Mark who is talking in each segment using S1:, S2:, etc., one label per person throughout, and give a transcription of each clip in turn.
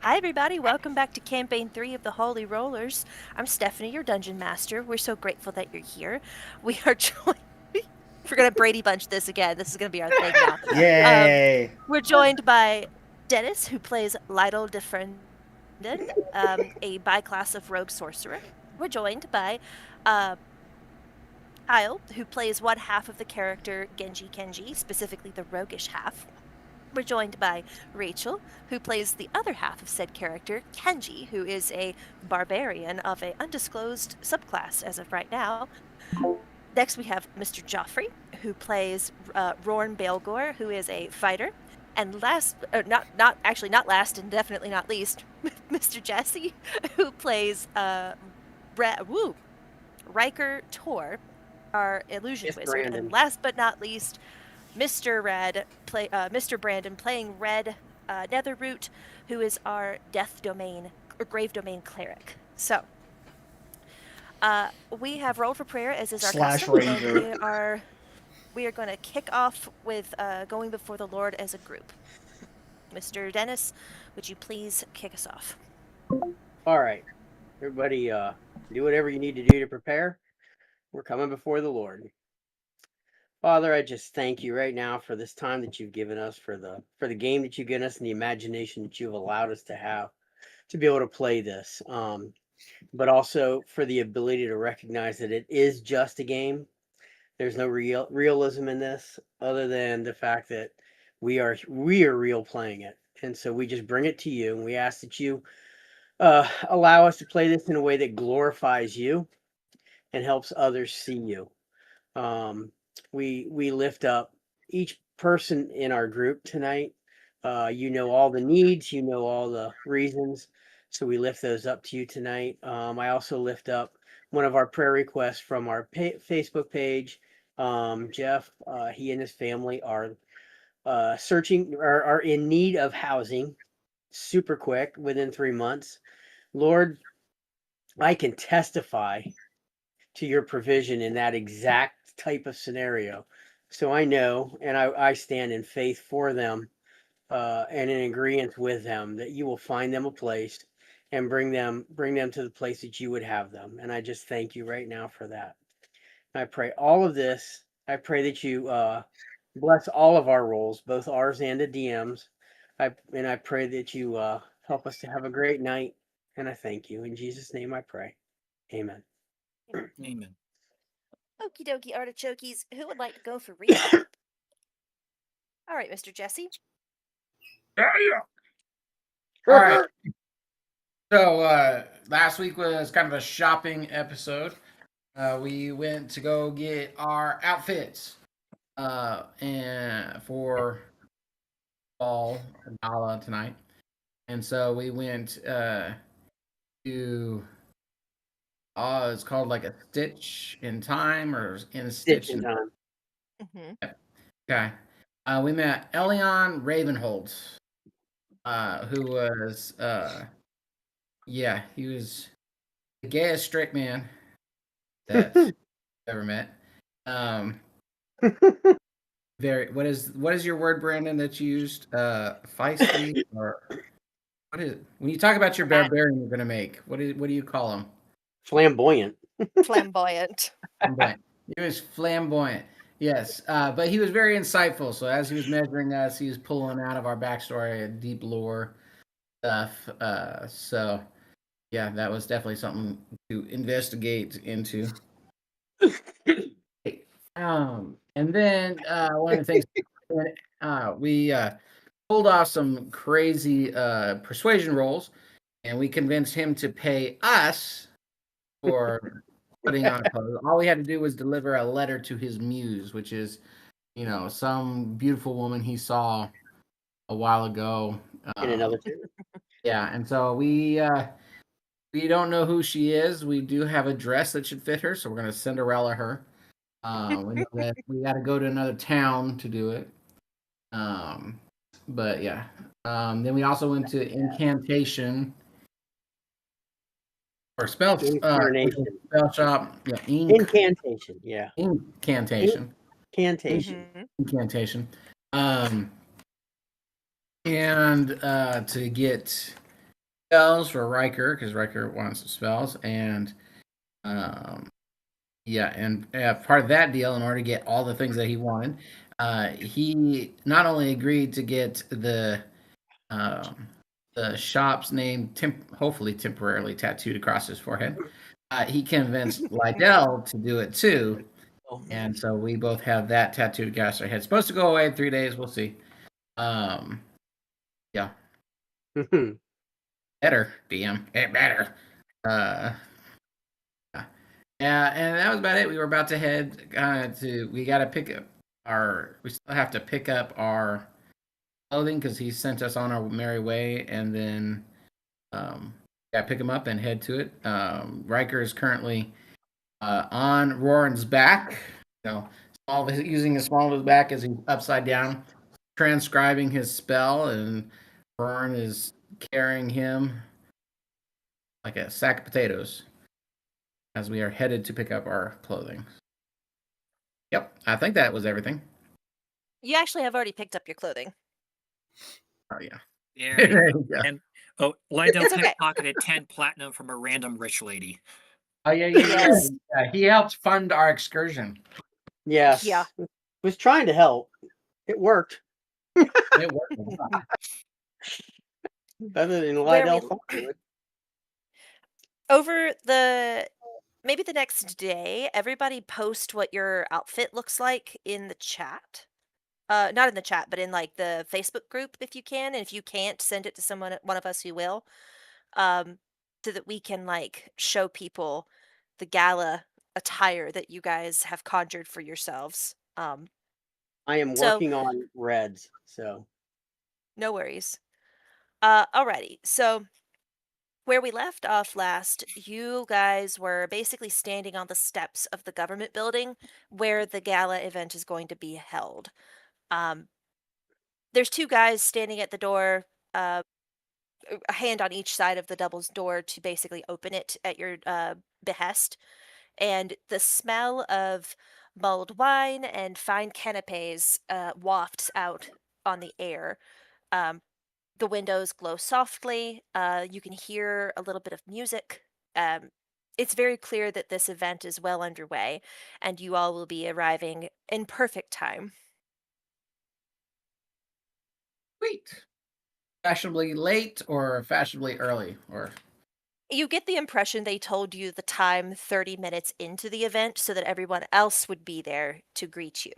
S1: Hi, everybody. Welcome back to Campaign 3 of the Holy Rollers. I'm Stephanie, your dungeon master. We're so grateful that you're here. We are joined. We're going to Brady Bunch this again. This is going to be our thing now.
S2: Yay!
S1: We're joined by Dennis, who plays Lydle Defrenden, a bi-class of rogue sorcerer. We're joined by uh, Kyle, who plays one half of the character Genji Kenji, specifically the roguish half. We're joined by Rachel, who plays the other half of said character, Kenji, who is a barbarian of a undisclosed subclass as of right now. Next, we have Mr. Joffrey, who plays Rorn Baelgor, who is a fighter. And last, not last, and definitely not least, Mr. Jesse, who plays Riker Tor, our illusion
S3: Yes,
S1: wizard.
S3: Brandon.
S1: And last but not least, Mr. Brandon playing Red Netherroot, who is our Grave Domain cleric. So, we have rolled for prayer as is our
S2: Slash
S1: custom,
S2: ranger.
S1: and we are going to kick off with going before the Lord as a group. Mr. Dennis, would you please kick us off?
S3: All right, everybody, do whatever you need to do to prepare. We're coming before the Lord. Father, I just thank you right now for this time that you've given us, for the game that you've given us, and the imagination that you've allowed us to have to be able to play this. But also for the ability to recognize that it is just a game. There's no realism in this, other than the fact that we are real playing it, and so we just bring it to you, and we ask that you allow us to play this in a way that glorifies you and helps others see you. Um, we lift up each person in our group tonight. You know all the needs, you know all the reasons, so we lift those up to you tonight. I also lift up one of our prayer requests from our Facebook page. Jeff, he and his family are are in need of housing super quick within 3 months. Lord, I can testify to your provision in that exact type of scenario. So I know, and I stand in faith for them and in agreement with them that you will find them a place and bring them to the place that you would have them. And I just thank you right now for that. I pray all of this. I pray that you bless all of our roles, both ours and the DMs. I pray that you help us to have a great night. And I thank you. In Jesus' name I pray. Amen.
S4: Amen.
S1: Okie dokie artichokes. Who would like to go for recap? All right, Mr. Jesse.
S4: Yeah. All right. So last week was kind of a shopping episode. We went to go get our outfits and for fall gala tonight, and so we went to it's called like a Stitch in Time or in
S3: Stitch
S4: Stitch
S3: in
S4: in
S3: time.
S1: Mm-hmm.
S4: Okay. We met Elion Ravenholtz, who was yeah, he was the gayest straight man that I've ever met. Um, very. What is your word, Brandon, that you used? Feisty or what is it? When you talk about your barbarian you're gonna make? What do you call him?
S3: Flamboyant.
S1: Flamboyant.
S4: Flamboyant. He was flamboyant. Yes, but he was very insightful. So as he was measuring us, he was pulling out of our backstory and deep lore stuff. So yeah, that was definitely something to investigate into. And then one of the things we pulled off some crazy persuasion rolls, and we convinced him to pay us for putting on clothes. All we had to do was deliver a letter to his muse, which is, some beautiful woman he saw a while ago.
S3: In another two.
S4: Yeah, and so we don't know who she is. We do have a dress that should fit her, so we're gonna Cinderella her. We know that we got to go to another town to do it. But yeah. Then we also went to incantation or
S3: Incarnation.
S4: spell shop. Yeah,
S3: Incantation. Yeah.
S4: incantation,
S3: Incantation.
S1: Mm-hmm.
S4: incantation. Um, and to get spells for Riker because Riker wants spells, and um, yeah, and part of that deal, in order to get all the things that he wanted, he not only agreed to get um, the shop's name, hopefully temporarily tattooed across his forehead. He convinced Lydle to do it too,
S3: Oh.
S4: and so we both have that tattooed across our head. Supposed to go away in 3 days. We'll see. Yeah, better DM. It better. Uh, yeah, and that was about it. We were about to head to. We got to pick up our. We still have to pick up our clothing because he sent us on our merry way, and then yeah, pick him up and head to it. Riker is currently on Roran's back. You know, using the small of his back as he's upside down, transcribing his spell, and Roran is carrying him like a sack of potatoes as we are headed to pick up our clothing. Yep, I think that was everything.
S1: You actually have already picked up your clothing.
S4: Oh yeah.
S2: Yeah.
S4: There you go.
S2: And Lydle
S1: It's okay.
S2: pickpocketed 10 platinum from a random rich lady.
S4: Oh yeah.
S1: Yes.
S4: Yeah. He helped fund our excursion.
S3: Yes.
S1: Yeah.
S3: Was trying to help. It worked.
S4: It worked.
S3: Better than
S1: Where
S3: Lydell
S1: we-
S3: thought it would.
S1: Over maybe the next day, everybody post what your outfit looks like in the chat. Not in the chat, but in like the Facebook group if you can, and if you can't, send it to one of us who will. So that we can like show people the gala attire that you guys have conjured for yourselves.
S3: I am
S1: So
S3: working on reds, so
S1: no worries. Alrighty. So where we left off last, you guys were basically standing on the steps of the government building where the gala event is going to be held. There's two guys standing at the door, a hand on each side of the double's door to basically open it at your behest. And the smell of mulled wine and fine canapes wafts out on the air. Um, the windows glow softly. You can hear a little bit of music. It's very clear that this event is well underway, and you all will be arriving in perfect time.
S4: Sweet. Fashionably late or fashionably early, or
S1: You get the impression they told you the time 30 minutes into the event so that everyone else would be there to greet you.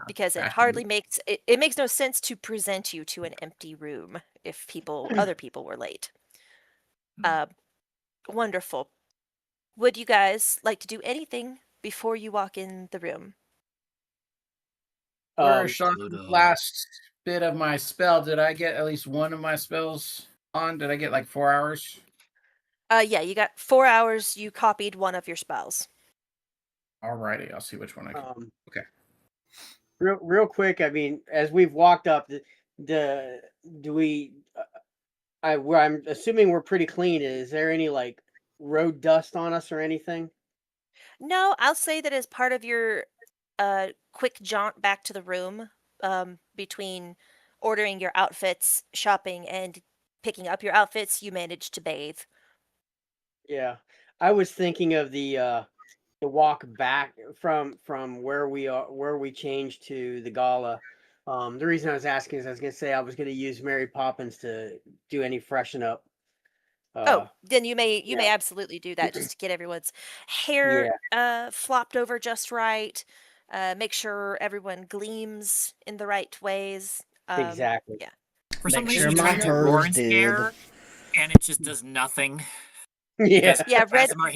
S1: Because it hardly
S4: fashionably.
S1: makes it makes no sense to present you to an empty room if other people were late. Uh, wonderful. Would you guys like to do anything before you walk in the room?
S4: For
S3: um
S4: Sean's last bit of my spell, did I get at least one of my spells on? Did I get like 4 hours?
S1: Yeah, you got 4 hours. You copied one of your spells.
S4: Alrighty, I'll see which one I get. Okay.
S3: real quick, I mean, as we've walked up, the do we I'm assuming we're pretty clean. Is there any like road dust on us or anything?
S1: No, I'll say that as part of your quick jaunt back to the room, between ordering your outfits, shopping, and picking up your outfits, you managed to bathe.
S3: Yeah. I was thinking of the walk back from where we changed to the gala. The reason I was asking is I was gonna say I was gonna use Mary Poppins to do any freshen up.
S1: Oh, then you may
S3: Yeah.
S1: absolutely do that just to get everyone's hair
S3: Yeah,
S1: flopped over just right. Make sure everyone gleams in the right ways.
S3: exactly.
S1: Yeah.
S2: For some
S5: Make
S2: reason,
S5: sure
S2: you
S5: my
S2: try to do
S5: hers
S2: Roran's
S5: did.
S2: hair, and it just does nothing.
S3: Yeah.
S1: Yeah, Red.
S2: Asmar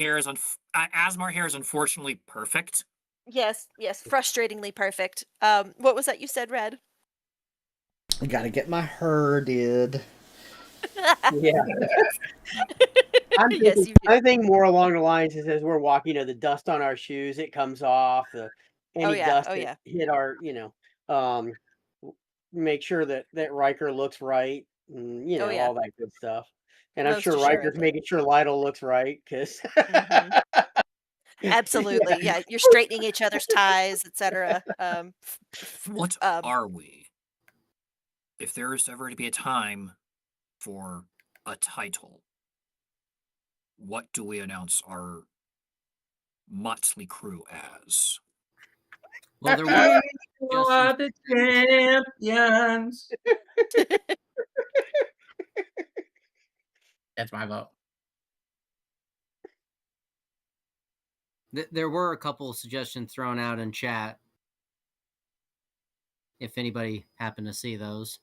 S2: hair is unfortunately perfect.
S1: Yes, frustratingly perfect. What was that you said, Red?
S5: I gotta get my her did.
S3: Yeah. I'm
S1: Yes,
S3: thinking,
S1: you do.
S3: I think more along the lines is as we're walking, the dust on our shoes, it comes off. Any
S1: yeah,
S3: dust
S1: oh
S3: that
S1: yeah.
S3: hit our, make sure that Riker looks right, and
S1: Oh yeah.
S3: all that good stuff. And I'm
S1: Most
S3: sure Riker's
S1: assuredly.
S3: making sure Lydle looks right because
S1: Mhm. Absolutely. Yeah, you're straightening each other's ties, etc.
S2: What are we? If there is ever to be a time for a title, what do we announce our motley crew as?
S4: Well, there
S5: We
S4: were
S5: are the champions.
S4: That's my vote.
S6: There were a couple of suggestions thrown out in chat. If anybody happened to see those.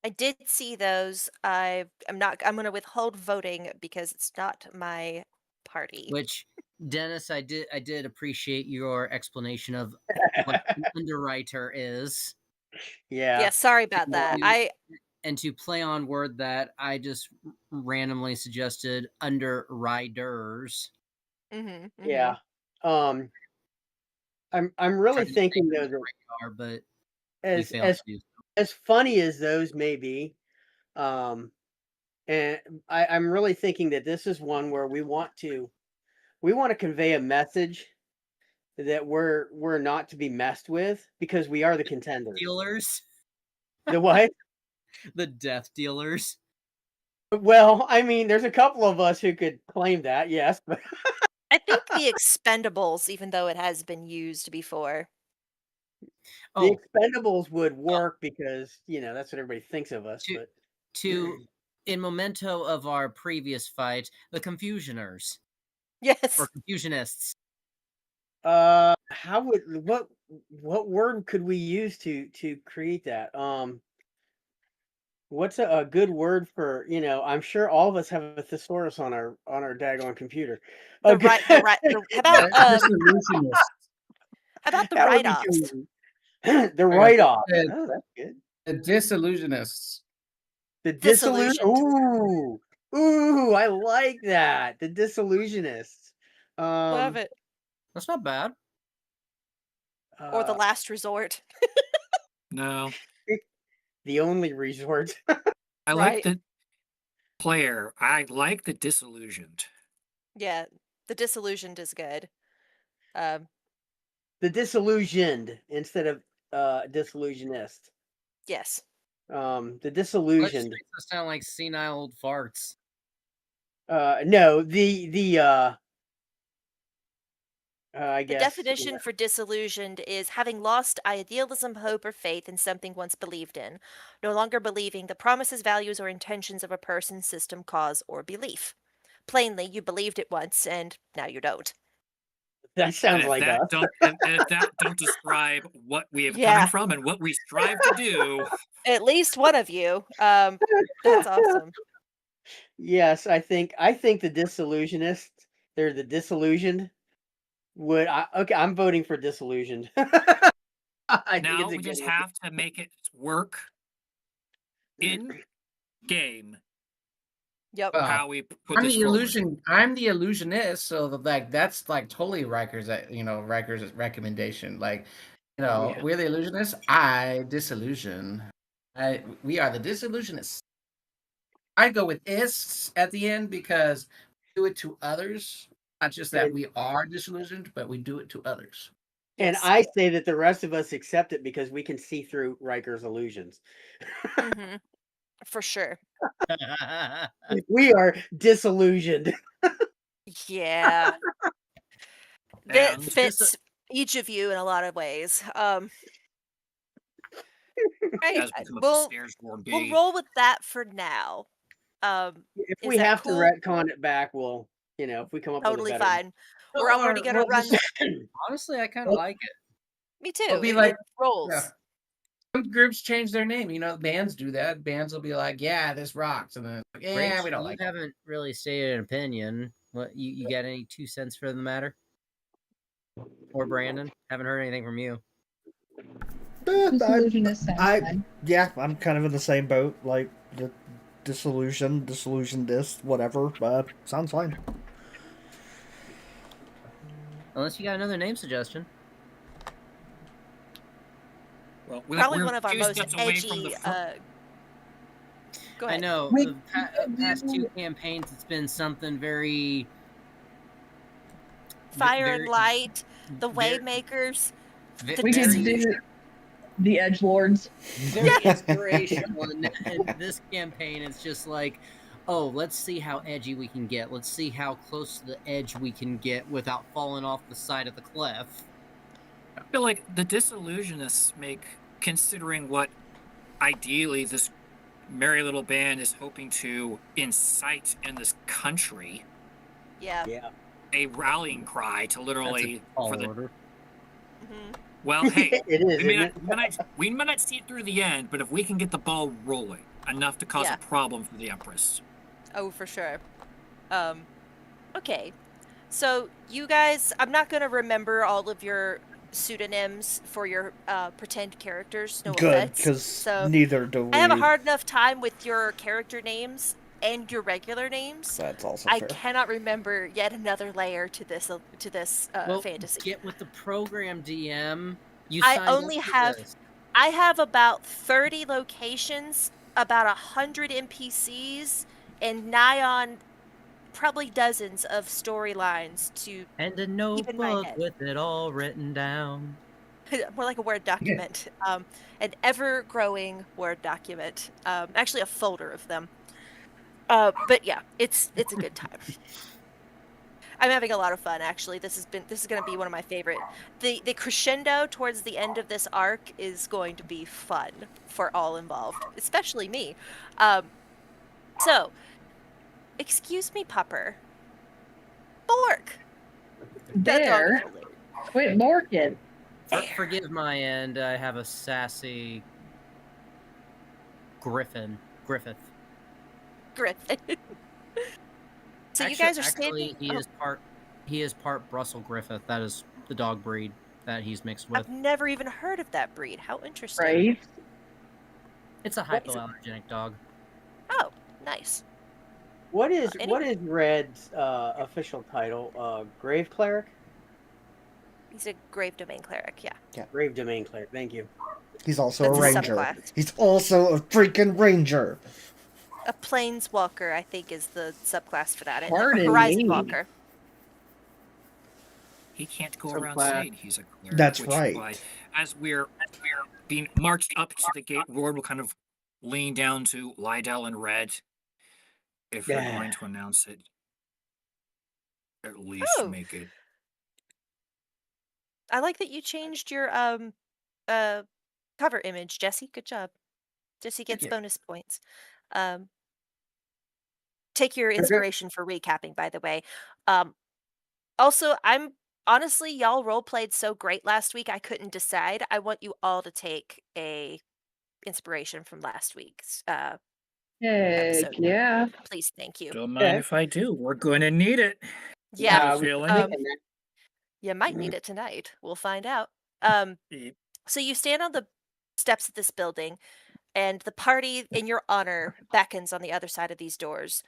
S1: I did see those. I'm going to withhold voting because it's not my party.
S6: Which, Dennis, I did appreciate your explanation of what an underwriter is.
S3: Yeah.
S1: Yeah, sorry about that.
S6: And to play on word that, I just randomly suggested underwriters.
S3: Yeah. I'm really
S6: Tried to
S3: thinking
S6: stay
S3: though
S6: on the
S3: that
S6: radar, but we
S3: as
S6: failed
S3: as
S6: to do so.
S3: as funny as those may be, and I'm really thinking that this is one where we want to convey a message that we're not to be messed with because we are the contenders.
S6: Dealers,
S3: The what?
S6: the death dealers.
S3: Well, I mean, there's a couple of us who could claim that, yes, but
S1: I think the Expendables, even though it has been used before.
S3: the
S6: Oh,
S3: Expendables would work because that's what everybody thinks of us.
S6: to
S3: But
S6: to in memento of our previous fight, the Confusioners
S1: Yes.
S6: or Confusionists.
S3: how would what word could we use to create that? What's a good word for, I'm sure all of us have a thesaurus on our daggone computer.
S1: The
S3: Okay.
S1: right the right the how about
S4: Disillusionist.
S1: how about the
S3: That would be
S1: write-offs?
S3: cool. The
S4: Okay,
S3: write-off.
S4: the-
S3: Oh, that's good.
S4: The disillusionists.
S3: The disillusion.
S1: Disillusioned.
S3: Ooh, I like that. The disillusionists.
S1: Love it.
S6: That's not bad.
S1: Or the
S3: Uh,
S1: last resort.
S2: No,
S3: the only resort.
S2: I like
S1: Right.
S2: the player. I like the disillusioned.
S1: Yeah, the disillusioned is good. Um,
S3: The disillusioned instead of disillusionist.
S1: yes.
S3: The
S6: That just
S3: disillusioned.
S6: makes us sound like senile old farts.
S3: No, the I
S1: The
S3: guess
S1: definition for disillusioned is having lost idealism, hope, or faith in something once believed in, no longer believing the promises, values, or intentions of a person, system, cause, or belief. Plainly, you believed it once, and now you don't.
S3: that
S2: And
S3: sounds
S2: if
S3: like
S2: that
S3: us.
S2: don't and if that don't describe what we have coming
S1: Yeah,
S2: from and what we strive to do,
S1: at least one of you. That's awesome.
S3: Yes, I think the disillusionists, they're the disillusioned. Okay, I'm voting for disillusioned. I think
S2: now
S3: it's a
S2: we
S3: good
S2: just
S3: one.
S2: have to make it work in game
S1: Yep.
S4: Well,
S2: how we put this forward.
S4: I'm the illusionist, so that's like totally Riker's recommendation. Like,
S3: Yeah.
S4: we're the illusionists. I disillusion. We are the disillusionists. I go with ists at the end because we do it to others. Not just that
S3: And
S4: we are disillusioned, but we do it to others.
S3: and
S1: Yes.
S3: I say that the rest of us accept it because we can see through Riker's illusions.
S1: Mm-hmm. For sure.
S3: We are disillusioned.
S1: Yeah. That
S2: And
S1: fits each of you in a lot of ways. Right.
S2: has become a
S1: We'll
S2: Stairs War
S1: we'll
S2: B.
S1: roll with that for now.
S3: If
S1: Is
S3: we
S1: that
S3: have to
S1: cool?
S3: retcon it back, we'll, if we come up with a
S1: Totally
S3: better.
S1: fine. We're already gonna
S3: Well,
S1: run.
S6: Honestly, I kind of
S4: Well,
S6: like it.
S1: Me
S4: It'll
S1: too.
S4: be
S1: It
S4: like,
S1: rolls.
S4: yeah. Some groups change their name. Bands do that. Bands will be like, "Yeah, this rocks," and then
S6: Rach,
S4: we don't
S6: you
S4: like it.
S6: haven't really stated an opinion. What you got any 2 cents for the matter? Or Brandon? Haven't heard anything from you.
S5: Disillusionist sounds fun. Yeah, I'm kind of in the same boat. Like the disillusionist, whatever. Sounds fine.
S6: Unless you got another name suggestion.
S2: Well,
S1: Probably
S2: we're
S1: one of our
S2: 2
S1: most
S2: steps away from the
S1: edgy. Go
S6: I
S1: ahead.
S6: know
S5: We
S6: the
S5: can
S6: past 2
S5: do-
S6: campaigns, it's been something very
S1: Fire and
S6: very
S1: Light, the
S6: very
S1: Waymakers, the
S5: We could
S6: very
S5: do
S1: disillusion.
S7: the edgelords.
S6: Very inspirational in this campaign. It's just like, oh, let's see how edgy we can get. Let's see how close to the edge we can get without falling off the side of the cliff.
S2: I feel like the disillusionists make, considering what ideally this merry little band is hoping to incite in this country,
S1: Yeah.
S3: Yeah.
S2: a rallying cry to
S6: That's
S2: literally
S6: a tall
S2: for the.
S6: order.
S1: Hmm.
S2: Well, hey,
S3: It is,
S2: we
S3: isn't it?
S2: we may not see it through the end, but if we can get the ball rolling enough to cause
S1: Yeah.
S2: a problem for the Empress.
S1: Oh, for sure. Okay. So you guys, I'm not gonna remember all of your pseudonyms for your pretend characters. No
S5: Good,
S1: offense.
S5: because
S1: So
S5: neither do we.
S1: I have a hard enough time with your character names and your regular names.
S5: That's also
S1: I
S5: fair.
S1: cannot remember yet another layer to this
S6: Well,
S1: fantasy.
S6: get with the program, DM. You
S1: I
S6: signed up
S1: only
S6: for
S1: have
S6: this.
S1: I have about 30 locations, about 100 NPCs, and nigh on probably dozens of storylines to
S6: And a
S1: keep in my
S6: notebook
S1: head.
S6: with it all written down.
S1: More like a Word document, an ever-growing Word document. Actually, a folder of them. But yeah, it's a good time. I'm having a lot of fun. Actually, this is going to be one of my favorite. The crescendo towards the end of this arc is going to be fun for all involved, especially me. So, excuse me, Pupper. Bork. That dog is
S7: There.
S1: hilarious.
S7: Quit morking.
S6: Forgive my end. I have a sassy Griffith.
S1: Griffin. So
S6: actually,
S1: you guys are
S6: actually,
S1: standing.
S6: he is part Brussels Griffith. That is the dog breed that he's mixed with.
S1: I've never even heard of that breed. How interesting.
S7: Right?
S6: It's a
S1: What is it?
S6: hypoallergenic dog.
S1: Oh, nice.
S3: What is
S1: Anyway.
S3: Red's official title? Grave Cleric?
S1: He's a grave domain cleric. Yeah.
S3: Grave Domain Cleric. Thank you.
S5: He's also
S1: That's
S5: a
S1: a
S5: ranger.
S1: subclass.
S5: He's also a freaking ranger.
S1: A planeswalker, I think, is the subclass for that.
S7: Pardon
S1: Horizon
S7: me.
S1: walker.
S2: He can't go
S3: So
S2: around
S3: glad.
S2: saying he's a cleric.
S5: That's
S2: which
S5: right.
S2: Why, as we're being marched up to the gate, Roar will kind of lean down to Lydle and Red. If you're
S3: Yeah.
S2: going to announce it, at least
S1: Oh.
S2: make it.
S1: I like that you changed your cover image, Jesse. Good job. Jesse gets
S2: you.
S1: bonus points. Take your inspiration for recapping, by the way. Also, I'm honestly, y'all role played so great last week. I couldn't decide. I want you all to take a inspiration from last week's
S7: Heck
S1: episode.
S7: yeah.
S1: Please, thank you.
S2: Don't mind if I do. We're going to need it.
S1: Yeah,
S2: Have a
S3: we
S2: feeling.
S3: thinking that.
S1: you might need it tonight. We'll find out.
S2: Yep.
S1: So you stand on the steps of this building, and the party in your honor beckons on the other side of these doors.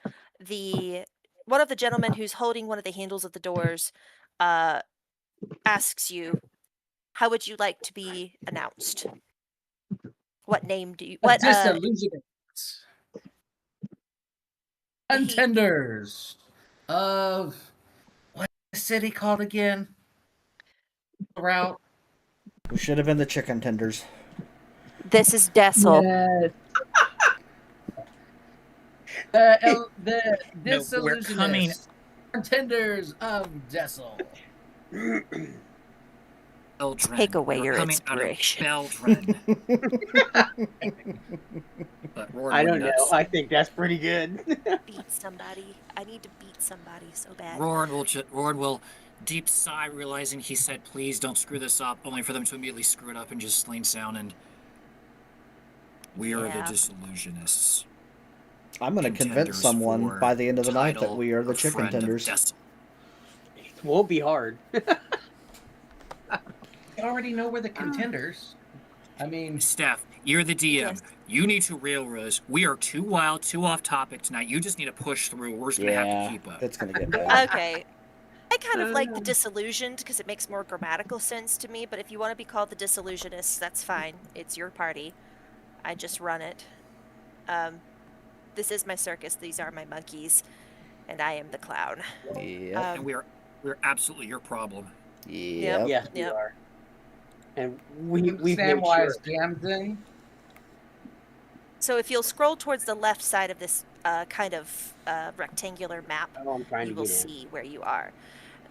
S1: One of the gentlemen who's holding one of the handles of the doors asks you, "How would you like to be announced? What name do you? What
S4: Disillusionments. Contenders of what is the city called again? Route.
S5: We should have been the chicken tenders.
S1: This is Dessel.
S7: Yes.
S4: The
S2: No, we're coming.
S4: Disillusionists. Contenders of Dessel.
S2: Beldren.
S1: Take away
S2: We're
S1: your
S2: coming
S1: inspiration.
S2: Out of Beldren. But Roar
S3: I
S2: went
S3: don't know.
S2: nuts.
S3: I think that's pretty good.
S1: Beat somebody. I need to beat somebody so bad.
S2: Roar will deep sigh, realizing he said, "Please don't screw this up," only for them to immediately screw it up and just lean down and. We are the
S1: Yeah.
S2: disillusionists.
S5: I'm going to
S2: Contenders
S5: convince someone
S2: for
S5: by the end of the night that
S2: title
S5: we are the
S2: or
S5: chicken
S2: friend of
S5: tenders.
S2: Dessel.
S3: It won't be hard.
S4: You already know we're the contenders. I mean,
S2: Steph, you're the DM.
S1: Yes.
S2: You need to railroad. We are too wild, too off topic tonight. You just need to push through. We're just going to have
S5: Yeah,
S2: to keep up.
S5: it's going to get bad.
S1: Okay. I kind of like the disillusioned because it makes more grammatical sense to me, but if you want to be called the disillusionists, that's fine. It's your party. I just run it. This is my circus. These are my monkeys, and I am the clown.
S5: Yep.
S2: And we're absolutely your problem.
S5: Yep.
S3: Yes, we
S1: Yep.
S3: are. and we've made
S4: Samwise
S3: sure.
S4: Gamden.
S1: So if you'll scroll towards the left side of this kind of rectangular map,
S3: Oh, I'm trying
S1: you
S3: to
S1: will
S3: get in.
S1: see where you are.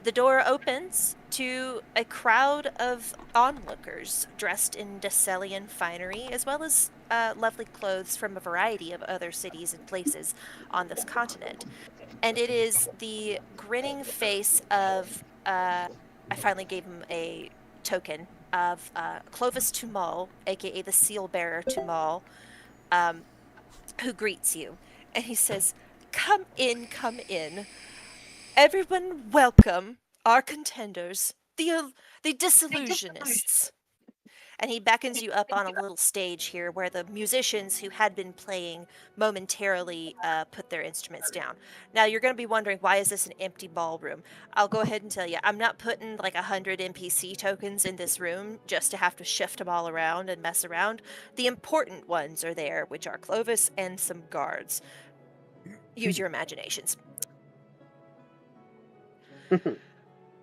S1: The door opens to a crowd of onlookers dressed in Decelian finery, as well as lovely clothes from a variety of other cities and places on this continent. And it is the grinning face of, I finally gave him a token, of Clovis Tumal, aka the seal bearer Tumal, um, who greets you. And he says, "Come in, come in. Everyone welcome our contenders, the disillusionists." And he beckons you up on a little stage here where the musicians who had been playing momentarily put their instruments down. Now you're going to be wondering, why is this an empty ballroom? I'll go ahead and tell you, I'm not putting like 100 NPC tokens in this room just to have to shift them all around and mess around. The important ones are there, which are Clovis and some guards. Use your imaginations.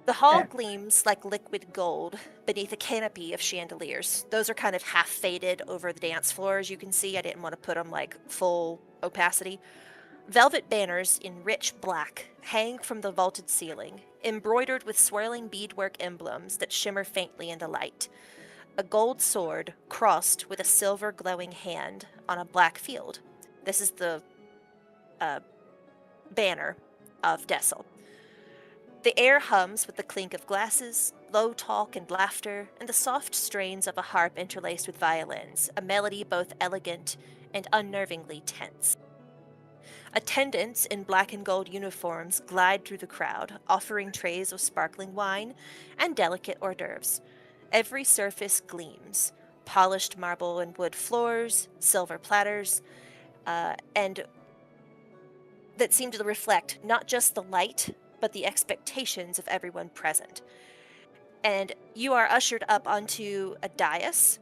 S1: The hall gleams like liquid gold beneath a canopy of chandeliers. Those are kind of half faded over the dance floor, as you can see. I didn't want to put them like full opacity. Velvet banners in rich black hang from the vaulted ceiling, embroidered with swirling beadwork emblems that shimmer faintly in the light. A gold sword crossed with a silver glowing hand on a black field. This is the banner of Dessel. The air hums with the clink of glasses, low talk and laughter, and the soft strains of a harp interlaced with violins, a melody both elegant and unnervingly tense. Attendants in black and gold uniforms glide through the crowd, offering trays of sparkling wine and delicate hors d'oeuvres. Every surface gleams: polished marble and wood floors, silver platters, and that seem to reflect not just the light, but the expectations of everyone present. And you are ushered up onto a dais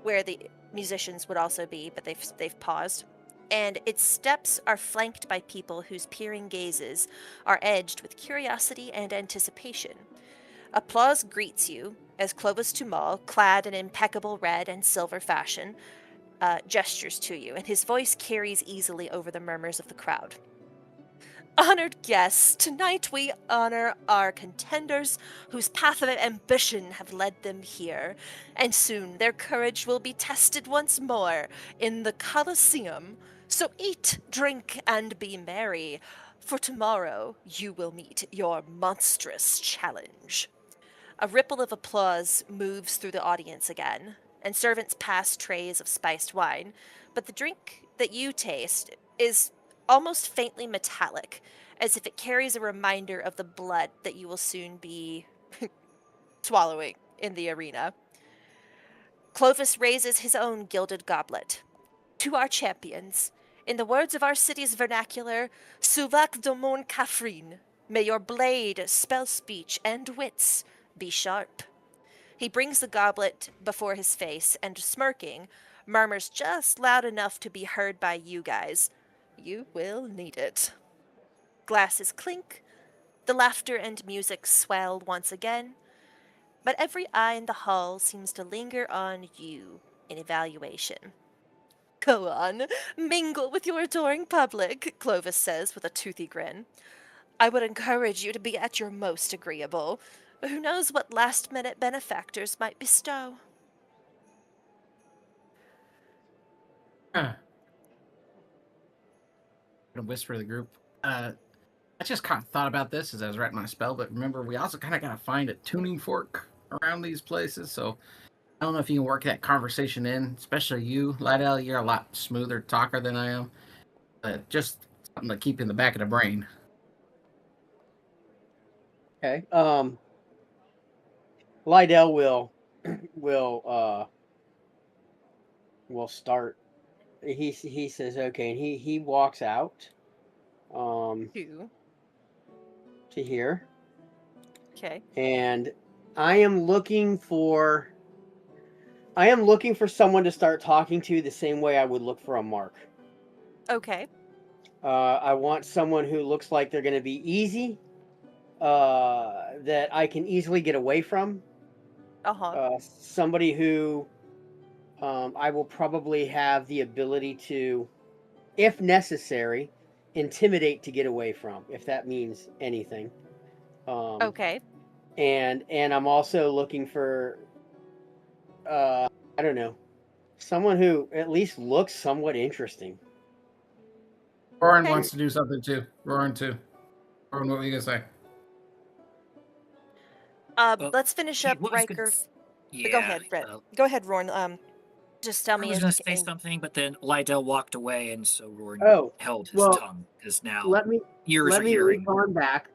S1: where the musicians would also be, but they've paused. And its steps are flanked by people whose peering gazes are edged with curiosity and anticipation. Applause greets you as Clovis Tumal, clad in impeccable red and silver fashion, gestures to you, and his voice carries easily over the murmurs of the crowd. "Honored guests, tonight we honor our contenders whose path of ambition have led them here, and soon their courage will be tested once more in the Colosseum. So eat, drink, and be merry, for tomorrow you will meet your monstrous challenge." A ripple of applause moves through the audience again, and servants pass trays of spiced wine, but the drink that you taste is almost faintly metallic, as if it carries a reminder of the blood that you will soon be swallowing in the arena. Clovis raises his own gilded goblet. "To our champions, in the words of our city's vernacular, Suvak Domon Kafrin, may your blade, spell speech, and wits be sharp." He brings the goblet before his face and, smirking, murmurs just loud enough to be heard by you guys, "You will need it." Glasses clink, the laughter and music swell once again, but every eye in the hall seems to linger on you in evaluation. "Go on, mingle with your adoring public," Clovis says with a toothy grin. "I would encourage you to be at your most agreeable. Who knows what last-minute benefactors might bestow?"
S4: Gonna whisper to the group. I just kind of thought about this as I was writing my spell, but remember, we also kind of got to find a tuning fork around these places. So I don't know if you can work that conversation in, especially you, Lydle. You're a lot smoother talker than I am. But just something to keep in the back of the brain.
S3: Okay. Lydell will will start. He says okay, and he walks out
S1: Two.
S3: to here,
S1: Okay.
S3: and I am looking for someone to start talking to the same way I would look for a mark.
S1: Okay.
S3: I want someone who looks like they're going to be easy, that I can easily get away from. Somebody who I will probably have the ability to, if necessary, intimidate to get away from, if that means anything.
S1: Okay.
S3: And I'm also looking for I don't know, someone who at least looks somewhat interesting.
S4: Roran
S1: Okay.
S4: wants to do something too. Roran too. Roran, what were you gonna say?
S2: Well,
S1: Let's finish
S2: he
S1: up
S2: was gonna
S1: Riker.
S2: yeah,
S1: Go ahead, Brett. Go ahead, Roran. Just tell
S2: I
S1: me
S2: was
S1: if
S2: gonna
S1: you
S2: say
S1: can.
S2: something, but then Lydell walked away, and so Roran
S3: Oh,
S2: held his
S3: well,
S2: tongue because now
S3: let me
S2: ears are
S3: loop
S2: hearing.
S3: on back.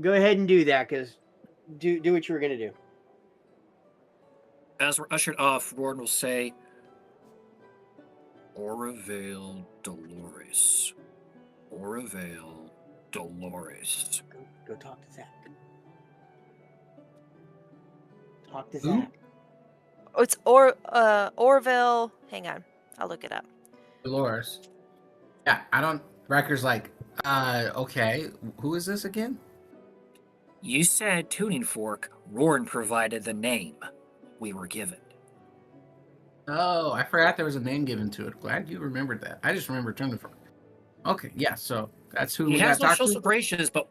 S3: Go ahead and do that, because do what you were gonna do.
S2: As we're ushered off, Roran will say, Orvale Dolores. Orvale Dolores.
S3: Go talk to Zach. Talk to
S4: Who?
S3: Zach.
S1: Oh, it's Orville. Hang on, I'll look it up.
S4: Dolores. Yeah, I don't. Riker's like, okay. Who is this again?
S2: You said tuning fork. Roran provided the name we were given.
S4: Oh, I forgot there was a name given to it. Glad you remembered that. I just remember turning for. Okay, yeah. So that's who
S2: He
S4: we
S2: has
S4: got to
S2: no
S4: talk
S2: social
S4: to.
S2: gracious, but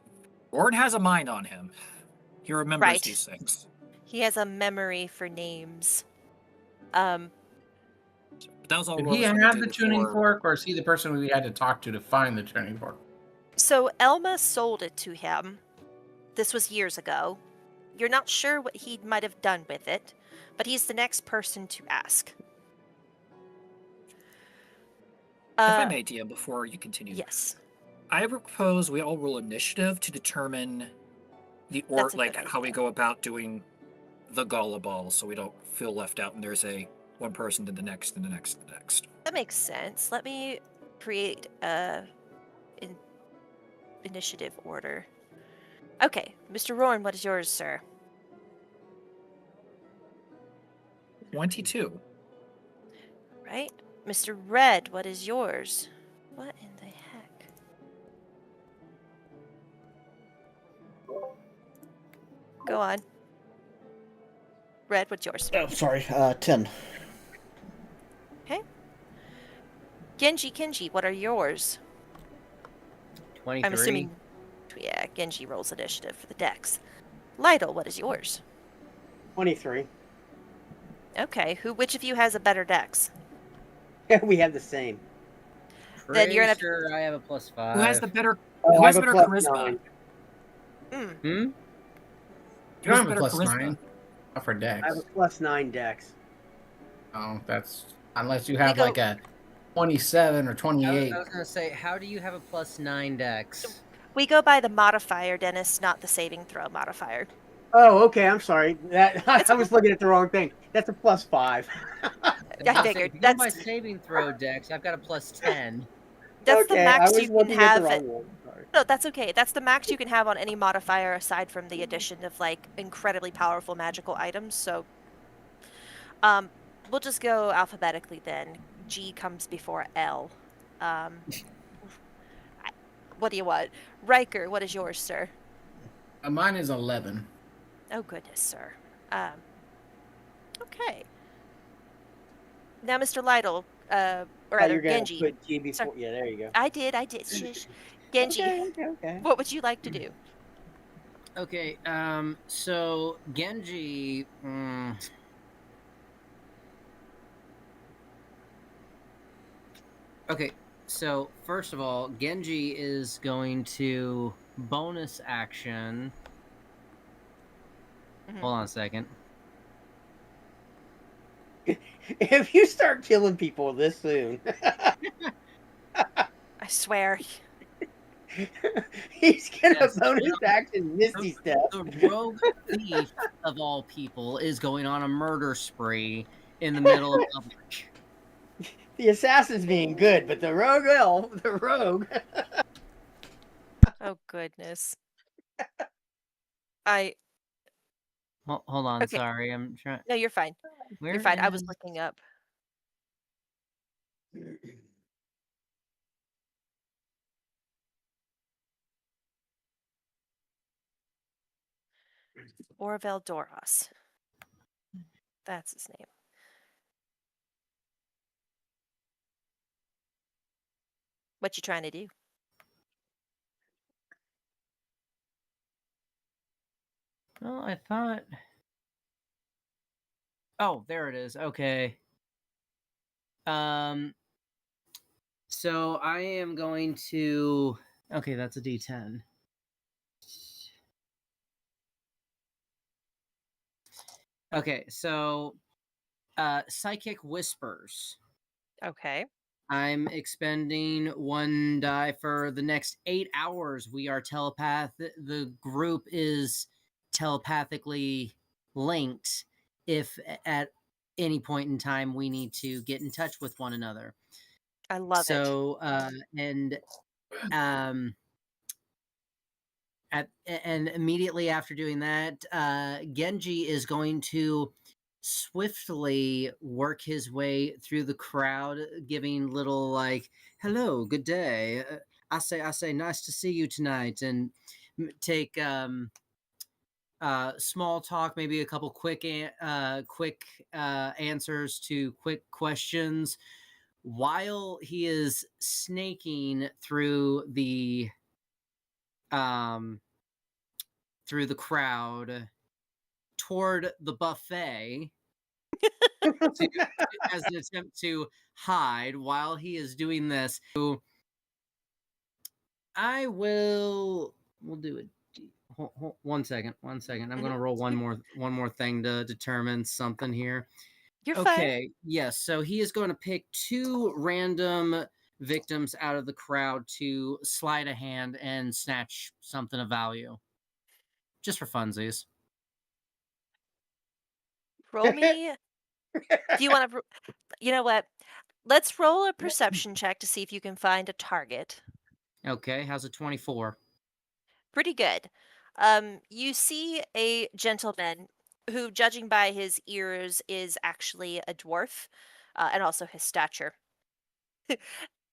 S2: Roran has a mind on him. He remembers
S1: Right.
S2: these things.
S1: He has a memory for names. Um,
S2: But that was all
S4: Did
S2: Roran
S4: he
S2: was going to
S4: have
S2: do
S4: the tuning
S2: before.
S4: fork, or is he the person we had to talk to find the tuning fork?
S1: so Elma sold it to him. This was years ago. You're not sure what he might have done with it, but he's the next person to ask.
S2: If I may, DM, before you continue,
S1: Yes,
S2: I propose we all roll initiative to determine
S1: that's a
S2: like
S1: good
S2: how we
S1: idea.
S2: go about doing the gala ball, so we don't feel left out. And there's a one person to the next, and the next, and the next.
S1: That makes sense. Let me create a initiative order. Okay, Mr. Roran, what is yours, sir?
S2: 22.
S1: Right, Mr. Red, what is yours? What in the heck? Go on. Red, what's yours?
S5: Oh, sorry. 10.
S1: Okay. Genji, Kenji, what are yours?
S6: 23.
S1: I'm assuming, yeah, Genji rolls initiative for the decks. Lydle, what is yours?
S3: 23.
S1: Okay, which of you has a better dex?
S3: We have the same.
S1: Then you're
S6: Pretty
S1: gonna-
S6: sure I have a +5.
S2: Who has the better?
S3: Oh,
S2: Who
S3: I
S2: has
S3: have
S2: the
S3: a
S2: better
S3: plus
S2: charisma?
S3: 9.
S6: Hmm?
S4: You
S2: Who
S4: don't
S2: has
S4: have a
S2: better
S4: plus
S2: charisma?
S4: 9. Not for
S3: I have
S4: Dex.
S3: a plus 9 dex.
S4: Oh, that's unless you
S1: We
S4: have
S1: go-
S4: like a 27 or
S6: I
S4: 28.
S6: was going to say, how do you have a +9 dex?
S1: We go by the modifier, Dennis, not the saving throw modifier.
S3: Oh, okay. I'm sorry. That
S1: It's
S3: I was looking at the wrong thing. That's a plus 5.
S1: I figured.
S6: If you go by
S1: That's
S6: saving throw dex, I've got a +10.
S1: the
S3: Okay, I
S1: max
S3: was
S1: you can
S3: looking at the
S1: have.
S3: wrong one. Sorry.
S1: No, that's okay. That's the max you can have on any modifier aside from the addition of like incredibly powerful magical items. So, we'll just go alphabetically then. G comes before L. What do you want, Riker? What is yours, sir?
S4: Mine is 11.
S1: Oh goodness, sir. Okay. Now, Mr. Lydle, or rather
S3: You're gonna
S1: Genji.
S3: put G before.
S1: Sorry.
S3: Yeah, there you go.
S1: I did. Shush. Genji,
S3: Okay.
S1: what would you like to do?
S6: Okay, so Genji. Okay, so first of all, Genji is going to bonus action.
S1: Mhm.
S6: Hold on a second.
S3: If you start killing people this soon,
S1: I swear.
S3: he's gonna
S6: Yes,
S3: bonus action Misty Step.
S6: The rogue thief of all people is going on a murder spree in the middle of public.
S3: The assassin's being good, but the rogue.
S1: Oh goodness. I
S6: Hold on,
S1: Okay.
S6: sorry, I'm trying.
S1: No, you're fine.
S6: Where
S1: You're fine. I was
S6: is-
S1: looking up. Orvel Doros. That's his name. What you trying to do?
S6: Well, I thought. Oh, there it is. Okay. Um. So I am going to. Okay, that's a D10. Okay, so psychic whispers.
S1: Okay.
S6: I'm expending 1 die for the next 8 hours. We are The group is telepathically linked. If at any point in time we need to get in touch with one another.
S1: I love it.
S6: So and and immediately after doing that, Genji is going to swiftly work his way through the crowd, giving little like, "Hello, good day. I say, nice to see you tonight," and take small talk, maybe a couple quick answers to quick questions, while he is snaking um through the crowd toward the buffet as an attempt to hide. While he is doing this, we'll do it. 1 second. I'm gonna roll one more thing to determine something here.
S1: You're fine.
S6: Okay, yes. So he is going to pick 2 random victims out of the crowd to sleight a hand and snatch something of value, just for funsies.
S1: Roll me. Do you want to? You know what? Let's roll a perception check to see if you can find a target.
S6: Okay, how's a 24?
S1: Pretty good. You see a gentleman who, judging by his ears, is actually a dwarf, and also his stature.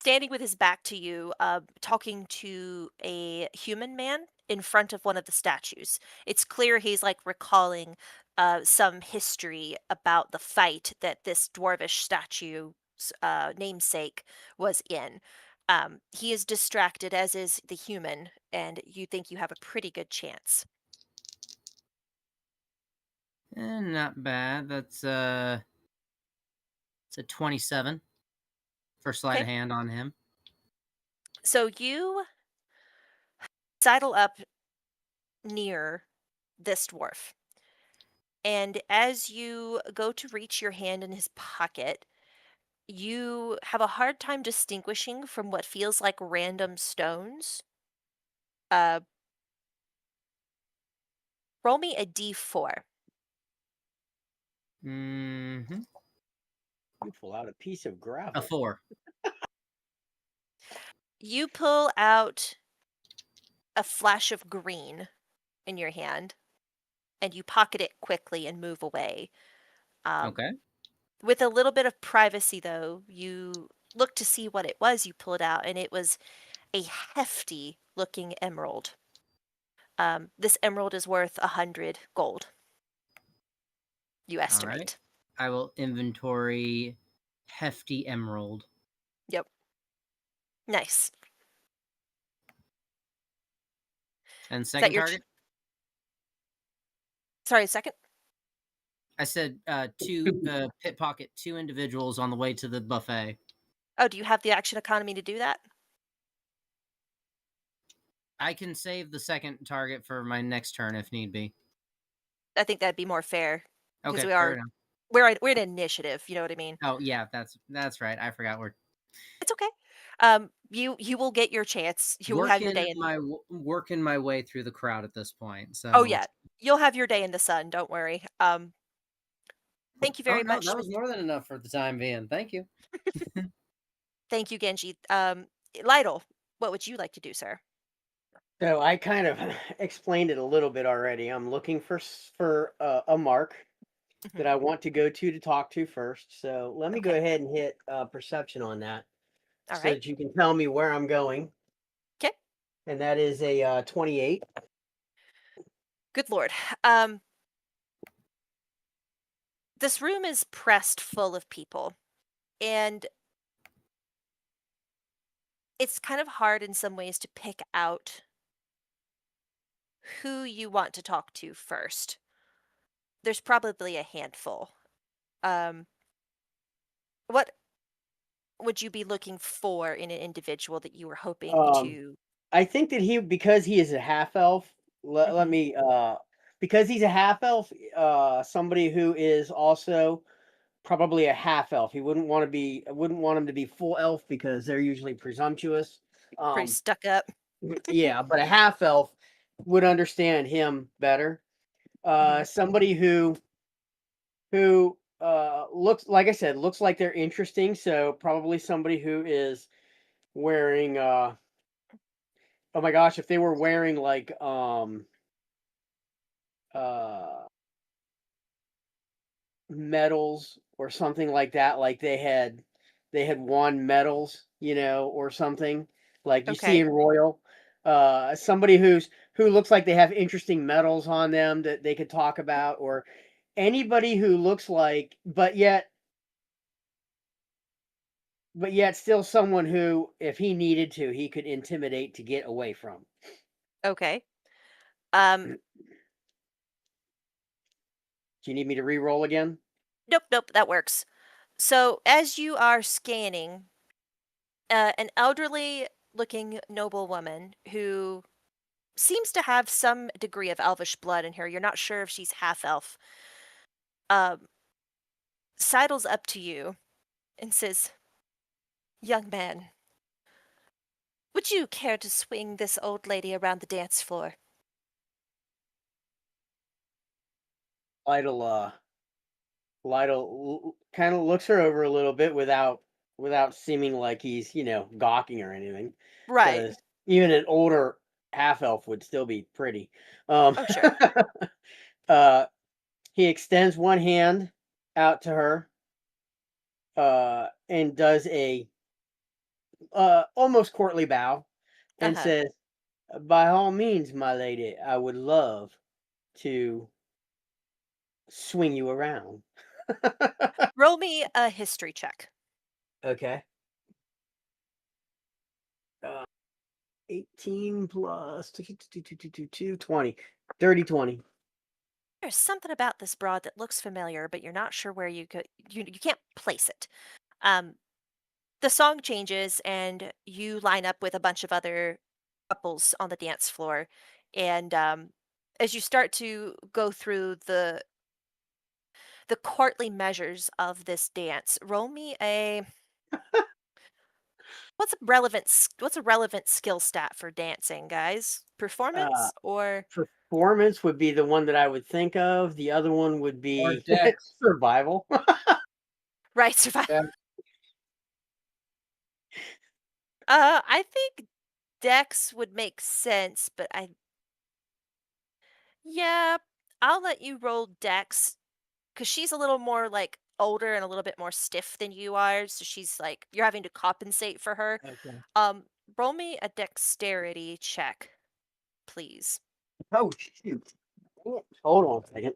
S1: Standing with his back to you, talking to a human man in front of one of the statues. It's clear he's like recalling some history about the fight that this dwarvish statue's namesake was in. He is distracted, as is the human, and you think you have a pretty good chance.
S6: Not bad. It's a 27 for sleight
S1: Okay.
S6: of hand on him.
S1: So you sidle up near this dwarf. And as you go to reach your hand in his pocket, you have a hard time distinguishing from what feels like random stones. Uh, roll me a d4.
S6: Mm-hmm.
S3: You pull out a piece of
S6: A
S3: gravel.
S6: 4.
S1: You pull out a flash of green in your hand, and you pocket it quickly and move away.
S6: Okay.
S1: With a little bit of privacy, though, you look to see what it was you pulled out, and it was a hefty looking emerald. This emerald is worth 100 gold. You
S6: All
S1: estimate.
S6: right. I will inventory hefty emerald.
S1: Yep. Nice.
S6: And
S1: Is that
S6: second
S1: your
S6: target?
S1: sorry, second?
S6: I said pit pocket 2 individuals on the way to the buffet.
S1: Oh, do you have the action economy to do that?
S6: I can save the second target for my next turn if need be.
S1: I think that'd be more fair because
S6: Okay,
S1: we
S6: fair
S1: are
S6: enough.
S1: we're in initiative. You know what I mean?
S6: Oh yeah, that's right. I forgot we're
S1: It's okay. You will get your chance. You will have your day in.
S6: working my way through the crowd at this point. So
S1: Oh yeah, you'll have your day in the sun. Don't worry. Thank you
S6: Oh
S1: very
S6: no,
S1: much.
S6: that was more than enough for the time being. Thank you.
S1: Thank you, Genji. Lydle, what would you like to do, sir?
S3: So I kind of explained it a little bit already. I'm looking for a mark that I want to go to talk to first. So let me go
S1: Okay.
S3: ahead and hit perception on that,
S1: All
S3: so
S1: right.
S3: that you can tell me where I'm going.
S1: 'Kay.
S3: And that is a 28.
S1: Good lord. Um, this room is pressed full of people, and it's kind of hard in some ways to pick out who you want to talk to first. There's probably a handful. Um, what would you be looking for in an individual that you were hoping
S3: Um,
S1: to?
S3: I think that because he is a half elf. Let
S1: Mhm.
S3: me because he's a half elf. Somebody who is also probably a half elf. He wouldn't want to be. I wouldn't want him to be full elf because they're usually presumptuous.
S1: Pretty
S3: Um,
S1: stuck up.
S3: yeah, but a half elf would understand him better.
S1: Mhm.
S3: Somebody who looks, like I said, looks like they're interesting. So probably somebody who is wearing oh my gosh, if they were wearing like uh medals or something like that, like they had won medals, or something like you see
S1: Okay.
S3: in Royal. Somebody who looks like they have interesting medals on them that they could talk about, or anybody who looks like, but yet still someone who, if he needed to, he could intimidate to get away from.
S1: Okay. Um,
S3: Do you need me to re-roll again?
S1: nope, nope, that works. So as you are scanning, an elderly looking noble woman who seems to have some degree of elvish blood in her. You're not sure if she's half elf. Um, sidles up to you and says, "Young man, would you care to swing this old lady around the dance floor?"
S3: Lydle, Lydle kind of looks her over a little bit without seeming like he's gawking or anything,
S1: Right.
S3: because even an older half elf would still be pretty. Um,
S1: Oh, sure.
S3: uh, he extends one hand out to her, and does a almost courtly bow,
S1: Uh
S3: and
S1: huh.
S3: says, "By all means, my lady, I would love to swing you around."
S1: Roll me a history check.
S3: Okay. 18 plus 20. Dirty 20.
S1: There's something about this broad that looks familiar, but you're not sure where you could. You can't place it. Um, the song changes, and you line up with a bunch of other couples on the dance floor, and as you start to go through the courtly measures of this dance, roll me a what's a relevant skill stat for dancing, guys?
S3: Uh,
S1: Performance or
S3: Performance would be the one that I would think of. The other one would
S4: Or
S3: be
S4: Dex.
S3: survival.
S1: right survival?
S4: Yeah.
S1: I think Dex would make sense, but yeah, I'll let you roll Dex because she's a little more like older and a little bit more stiff than you are, so she's like you're having to compensate for her.
S3: Okay.
S1: Um, roll me a dexterity check, please.
S3: Oh, shoot. Hold on a second.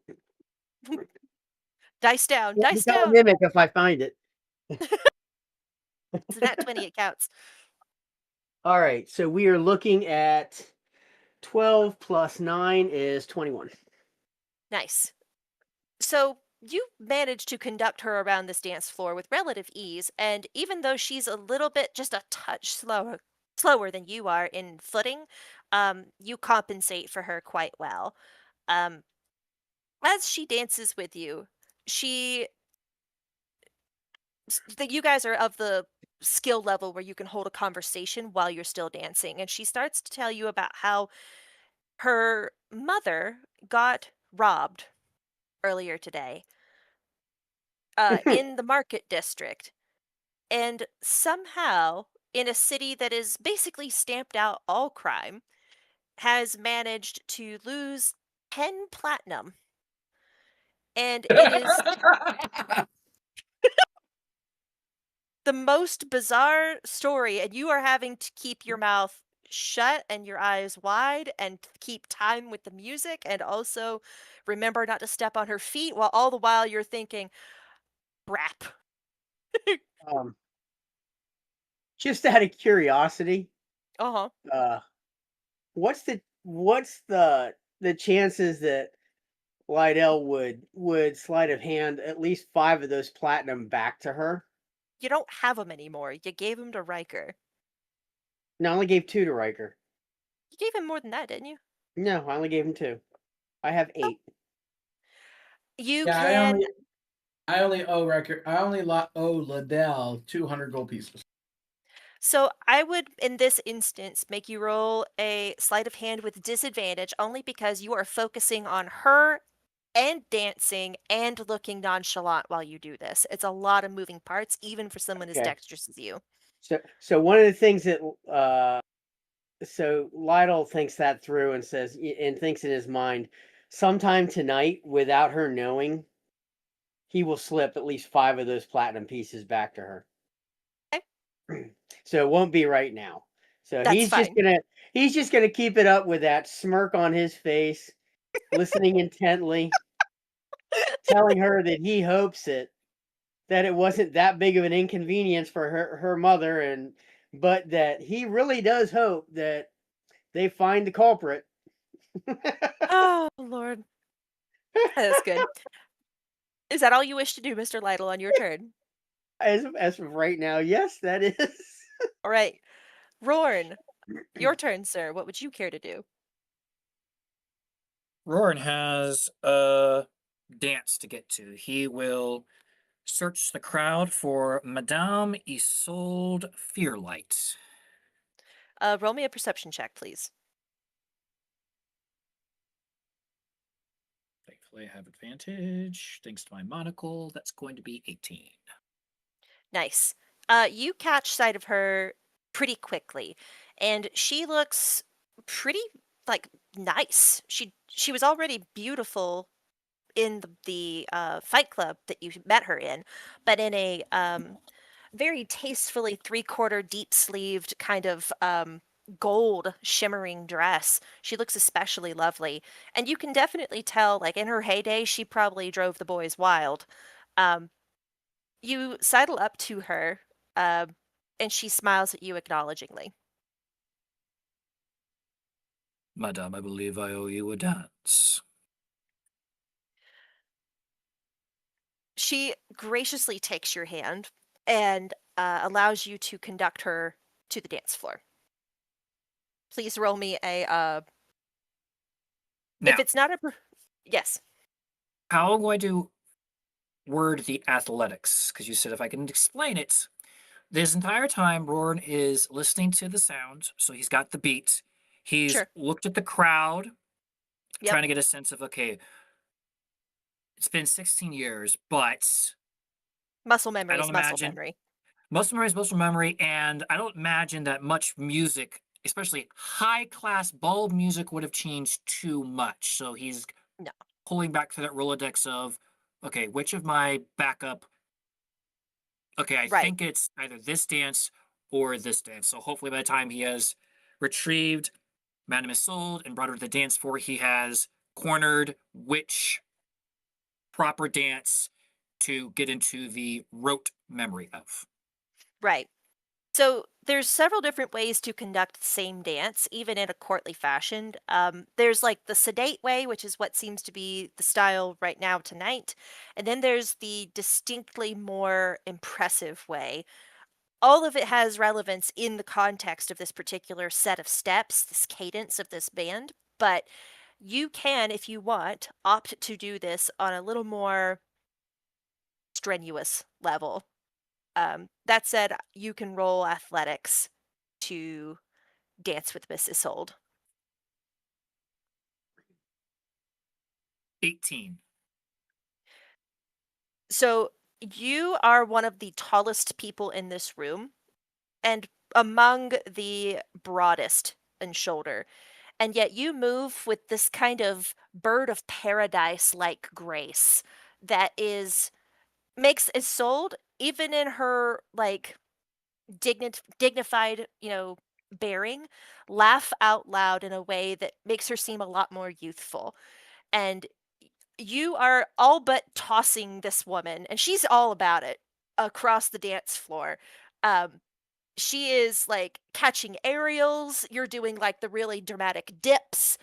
S1: Dice down,
S3: Won't
S1: dice
S3: become a
S1: down.
S3: mimic if I find it.
S1: It's a nat 20, it counts.
S3: All right. So we are looking at 12 plus 9 is 21.
S1: Nice. So you manage to conduct her around this dance floor with relative ease, and even though she's a little bit, just a touch slower than you are in footing, you compensate for her quite well. Um, as she dances with you, she that you guys are of the skill level where you can hold a conversation while you're still dancing, and she starts to tell you about how her mother got robbed earlier today in the market district, and somehow in a city that is basically stamped out all crime has managed to lose 10 platinum, and it is the most bizarre story, and you are having to keep your mouth shut and your eyes wide and keep time with the music, and also remember not to step on her feet while all the while you're thinking, "Rap."
S3: Um, just out of curiosity,
S1: Uh-huh.
S3: uh, what's the chances that Lydell would sleight of hand at least 5 of those platinum back to her?
S1: You don't have them anymore. You gave them to Riker.
S3: No, I only gave 2 to Riker.
S1: You gave him more than that, didn't you?
S3: No, I only gave him 2. I have
S1: Oh,
S3: 8.
S1: you
S4: Yeah,
S1: can.
S4: I only owe record. I only owe Liddell 200 gold pieces.
S1: So I would, in this instance, make you roll a sleight of hand with disadvantage only because you are focusing on her and dancing and looking nonchalant while you do this. It's a lot of moving parts, even for someone as
S3: Okay.
S1: dexterous as you.
S3: So one of the things that so Lydell thinks that through and says and thinks in his mind, sometime tonight, without her knowing, he will slip at least 5 of those platinum pieces back to her.
S1: Okay,
S3: So it won't be right now. So
S1: that's fine.
S3: he's just gonna keep it up with that smirk on his face, listening intently, telling her that he hopes that it wasn't that big of an inconvenience for her mother, and but that he really does hope that they find the culprit.
S1: Oh, Lord. That's good. Is that all you wish to do, Mr. Lytle, on your turn?
S3: As of right now, yes, that is.
S1: All right. Rorn, your turn, sir. What would you care to do?
S2: Roran has a dance to get to. He will search the crowd for Madame Isolde Fearlight.
S1: Roll me a perception check, please.
S2: Thankfully, I have advantage thanks to my monocle. That's going to be 18.
S1: Nice. You catch sight of her pretty quickly, and she looks pretty like nice. She was already beautiful in the fight club that you met her in, but in a very tastefully three-quarter deep sleeved kind of gold shimmering dress. She looks especially lovely, and you can definitely tell, like in her heyday, she probably drove the boys wild. Um, you sidle up to her, uh, and she smiles at you acknowledgingly.
S2: Madame, I believe I owe you a dance.
S1: She graciously takes your hand and allows you to conduct her to the dance floor. Please roll me a. If
S2: Now,
S1: it's not a. Yes,
S2: how do I do word the athletics? Because you said if I can explain it. This entire time, Roran is listening to the sound, so he's got the beat. He's
S1: sure.
S2: looked at the crowd,
S1: Yep.
S2: trying to get a sense of, okay, it's been 16 years, but
S1: Muscle
S2: I
S1: memory
S2: don't
S1: is muscle
S2: imagine
S1: memory.
S2: muscle memory is muscle memory, and I don't imagine that much music, especially high class bald music, would have changed too much. So he's
S1: No.
S2: pulling back to that Rolodex of, okay, which of my backup, okay, I
S1: Right.
S2: think it's either this dance or this dance. So hopefully by the time he has retrieved Madame Isolde and brought her to the dance floor, he has cornered which proper dance to get into the rote memory of.
S1: Right. So there's several different ways to conduct the same dance, even in a courtly fashion. There's like the sedate way, which is what seems to be the style right now tonight, and then there's the distinctly more impressive way. All of it has relevance in the context of this particular set of steps, this cadence of this band, but you can, if you want, opt to do this on a little more strenuous level. That said, you can roll athletics to dance with Miss Isolde.
S2: 18.
S1: So you are one of the tallest people in this room and among the broadest in shoulder. And yet you move with this kind of bird of paradise like grace that is makes Isolde, even in her like dignified, bearing, laugh out loud in a way that makes her seem a lot more youthful. And you are all but tossing this woman, and she's all about it, across the dance floor. Um, she is like catching aerials. You're doing like the really dramatic dips.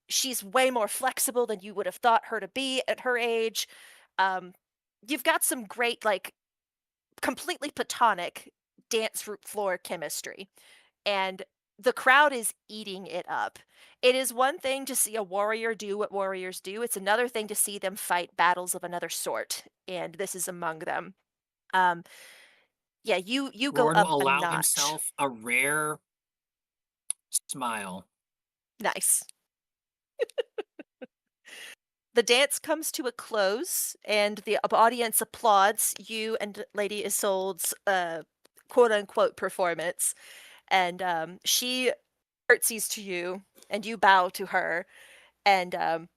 S1: She's way more flexible than you would have thought her to be at her age. Um, you've got some great, like, completely platonic floor chemistry, and the crowd is eating it up. It is one thing to see a warrior do what warriors do, it's another thing to see them fight battles of another sort, and this is among them. Um, yeah, you go
S2: Roran
S1: up
S2: will
S1: a
S2: allow
S1: notch.
S2: himself a rare smile.
S1: Nice. The dance comes to a close, and the audience applauds you and Lady Isolde's quote unquote performance. And she curtsies to you, and you bow to her, and the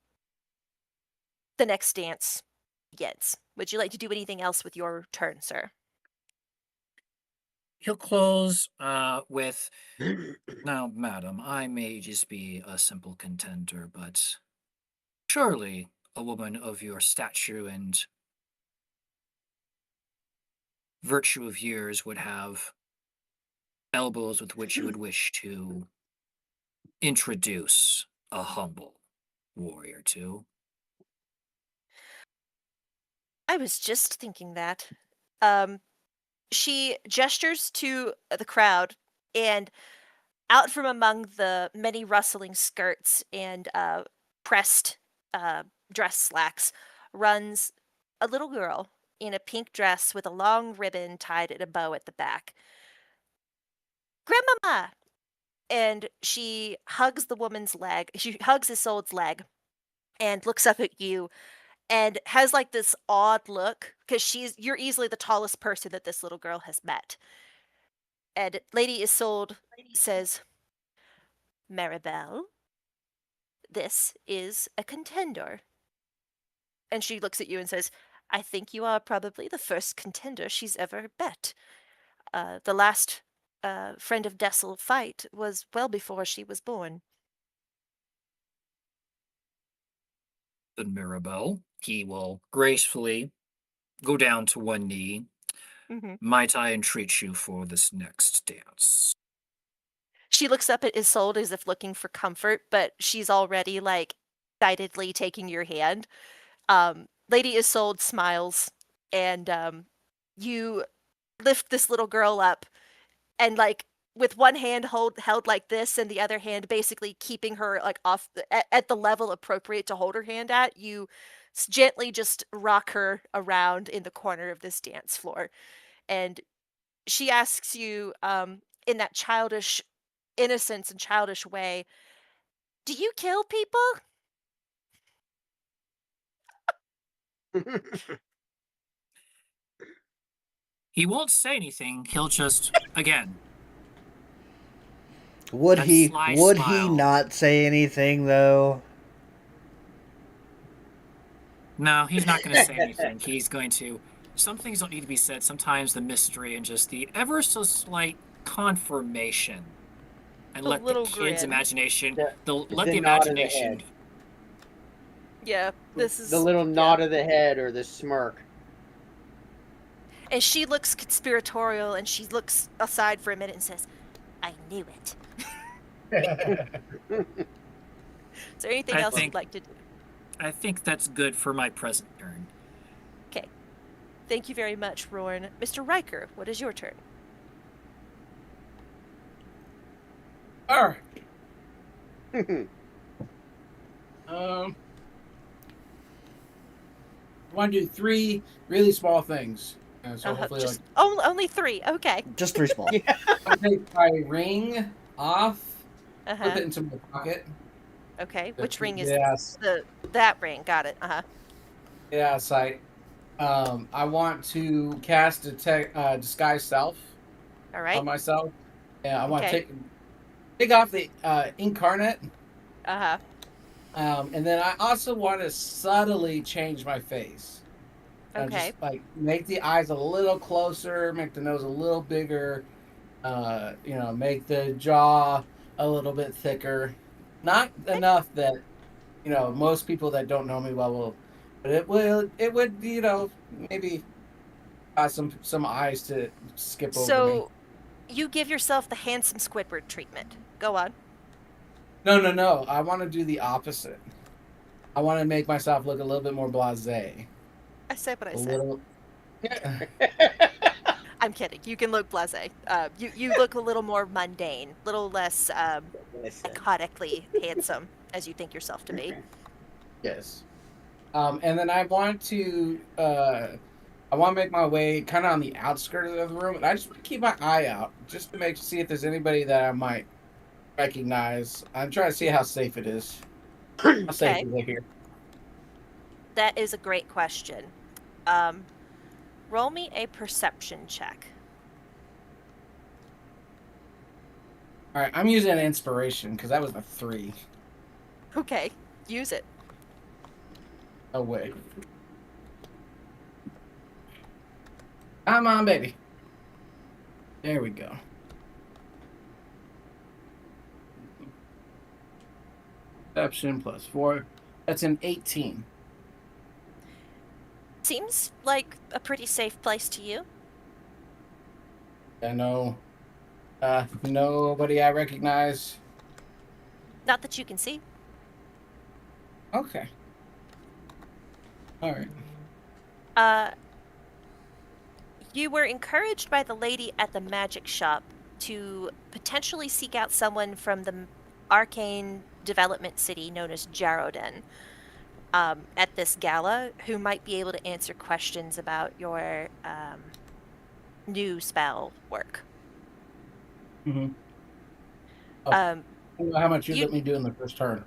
S1: next dance begins. Would you like to do anything else with your turn, sir?
S2: He'll close with, "Now, madam, I may just be a simple contender, but surely a woman of your stature and virtue of years would have elbows with which you would wish to introduce a humble warrior to."
S1: I was just thinking that. Um, she gestures to the crowd, and out from among the many rustling skirts and pressed dress slacks runs a little girl in a pink dress with a long ribbon tied in a bow at the back. Grandmama! And she hugs the woman's leg. She hugs Isolde's leg and looks up at you and has like this odd look because you're easily the tallest person that this little girl has met. And Lady Isolde says, Maribel, this is a contender. And she looks at you and says, I think you are probably the first contender she's ever met. The last friend of Dessel fight was well before she was born.
S2: The Mirabelle, he will gracefully go down to one knee.
S1: Hmm.
S2: "Might I entreat you for this next dance?"
S1: She looks up at Isolde as if looking for comfort, but she's already like excitedly taking your hand. Lady Isolde smiles, and you lift this little girl up, and like with one hand held like this, and the other hand basically keeping her like at the level appropriate to hold her hand at. You gently just rock her around in the corner of this dance floor, and she asks you, in that childish innocence and childish way, "Do you kill people?"
S2: He won't say anything. He'll just, again,
S5: Would
S2: that
S5: he
S2: sly
S5: would he
S2: smile.
S5: not say anything though?
S2: No, he's not going to say anything. He's going to. Some things don't need to be said. Sometimes the mystery and just the ever so slight confirmation, and
S1: A
S2: let the
S1: little
S2: kid's
S1: grin.
S2: imagination, let
S3: The
S2: the
S3: nod of the
S2: imagination.
S3: head.
S1: Yeah, this
S3: The
S1: is
S3: little
S1: yeah.
S3: nod of the head or the smirk.
S1: And she looks conspiratorial, and she looks aside for a minute and says, I knew it. Is there anything
S2: I
S1: else
S2: think
S1: you'd like to do?
S2: I think that's good for my present turn.
S1: Okay. Thank you very much, Rorn. Mr. Riker, what is your turn?
S4: All right. I want to do 3 really small things. So hopefully,
S1: Just only 3. Okay.
S5: Just 3 small.
S4: I'll take my ring off, slip
S1: Uh-huh.
S4: it into my pocket.
S1: Okay. Which ring is
S4: Yes.
S1: that ring? Got it. Uh-huh.
S4: Yeah, sight. I want to cast disguise self
S1: All
S4: on
S1: right.
S4: myself. Yeah, I want to
S1: Okay.
S4: take off the incarnate.
S1: Uh-huh.
S4: And then I also want to subtly change my face.
S1: Okay.
S4: Just like make the eyes a little closer, make the nose a little bigger, Make the jaw a little bit thicker. Not enough that, most people that don't know me well will, but it would, maybe cause some eyes to skip over me.
S1: So you give yourself the handsome Squidward treatment. Go on.
S4: No, no, no. I want to do the opposite. I want to make myself look a little bit more blasé.
S1: I said what I
S4: A
S1: said.
S4: little.
S1: I'm kidding. You can look blasé. You look a little more mundane, little less
S3: Listen.
S1: psychotically handsome as you think yourself to be.
S4: Yes. And then I want to make my way kind of on the outskirts of the room, and I just want to keep my eye out just to see if there's anybody that I might recognize. I'm trying to see how safe it is. How safe
S1: Okay,
S4: is it here?
S1: that is a great question. Roll me a perception check.
S4: All right, I'm using an inspiration because that was a 3.
S1: Okay, use it.
S4: Oh wait. Come on, baby. There we go. Perception plus 4. That's an 18.
S1: Seems like a pretty safe place to you.
S4: I know. Nobody I recognize.
S1: Not that you can see.
S4: Okay. All right.
S1: You were encouraged by the lady at the magic shop to potentially seek out someone from the arcane development city known as Jarroden at this gala who might be able to answer questions about your new spell work.
S4: Mm-hmm. Oh,
S1: Um,
S4: I don't know how much you
S1: you-
S4: let me do in the first turn.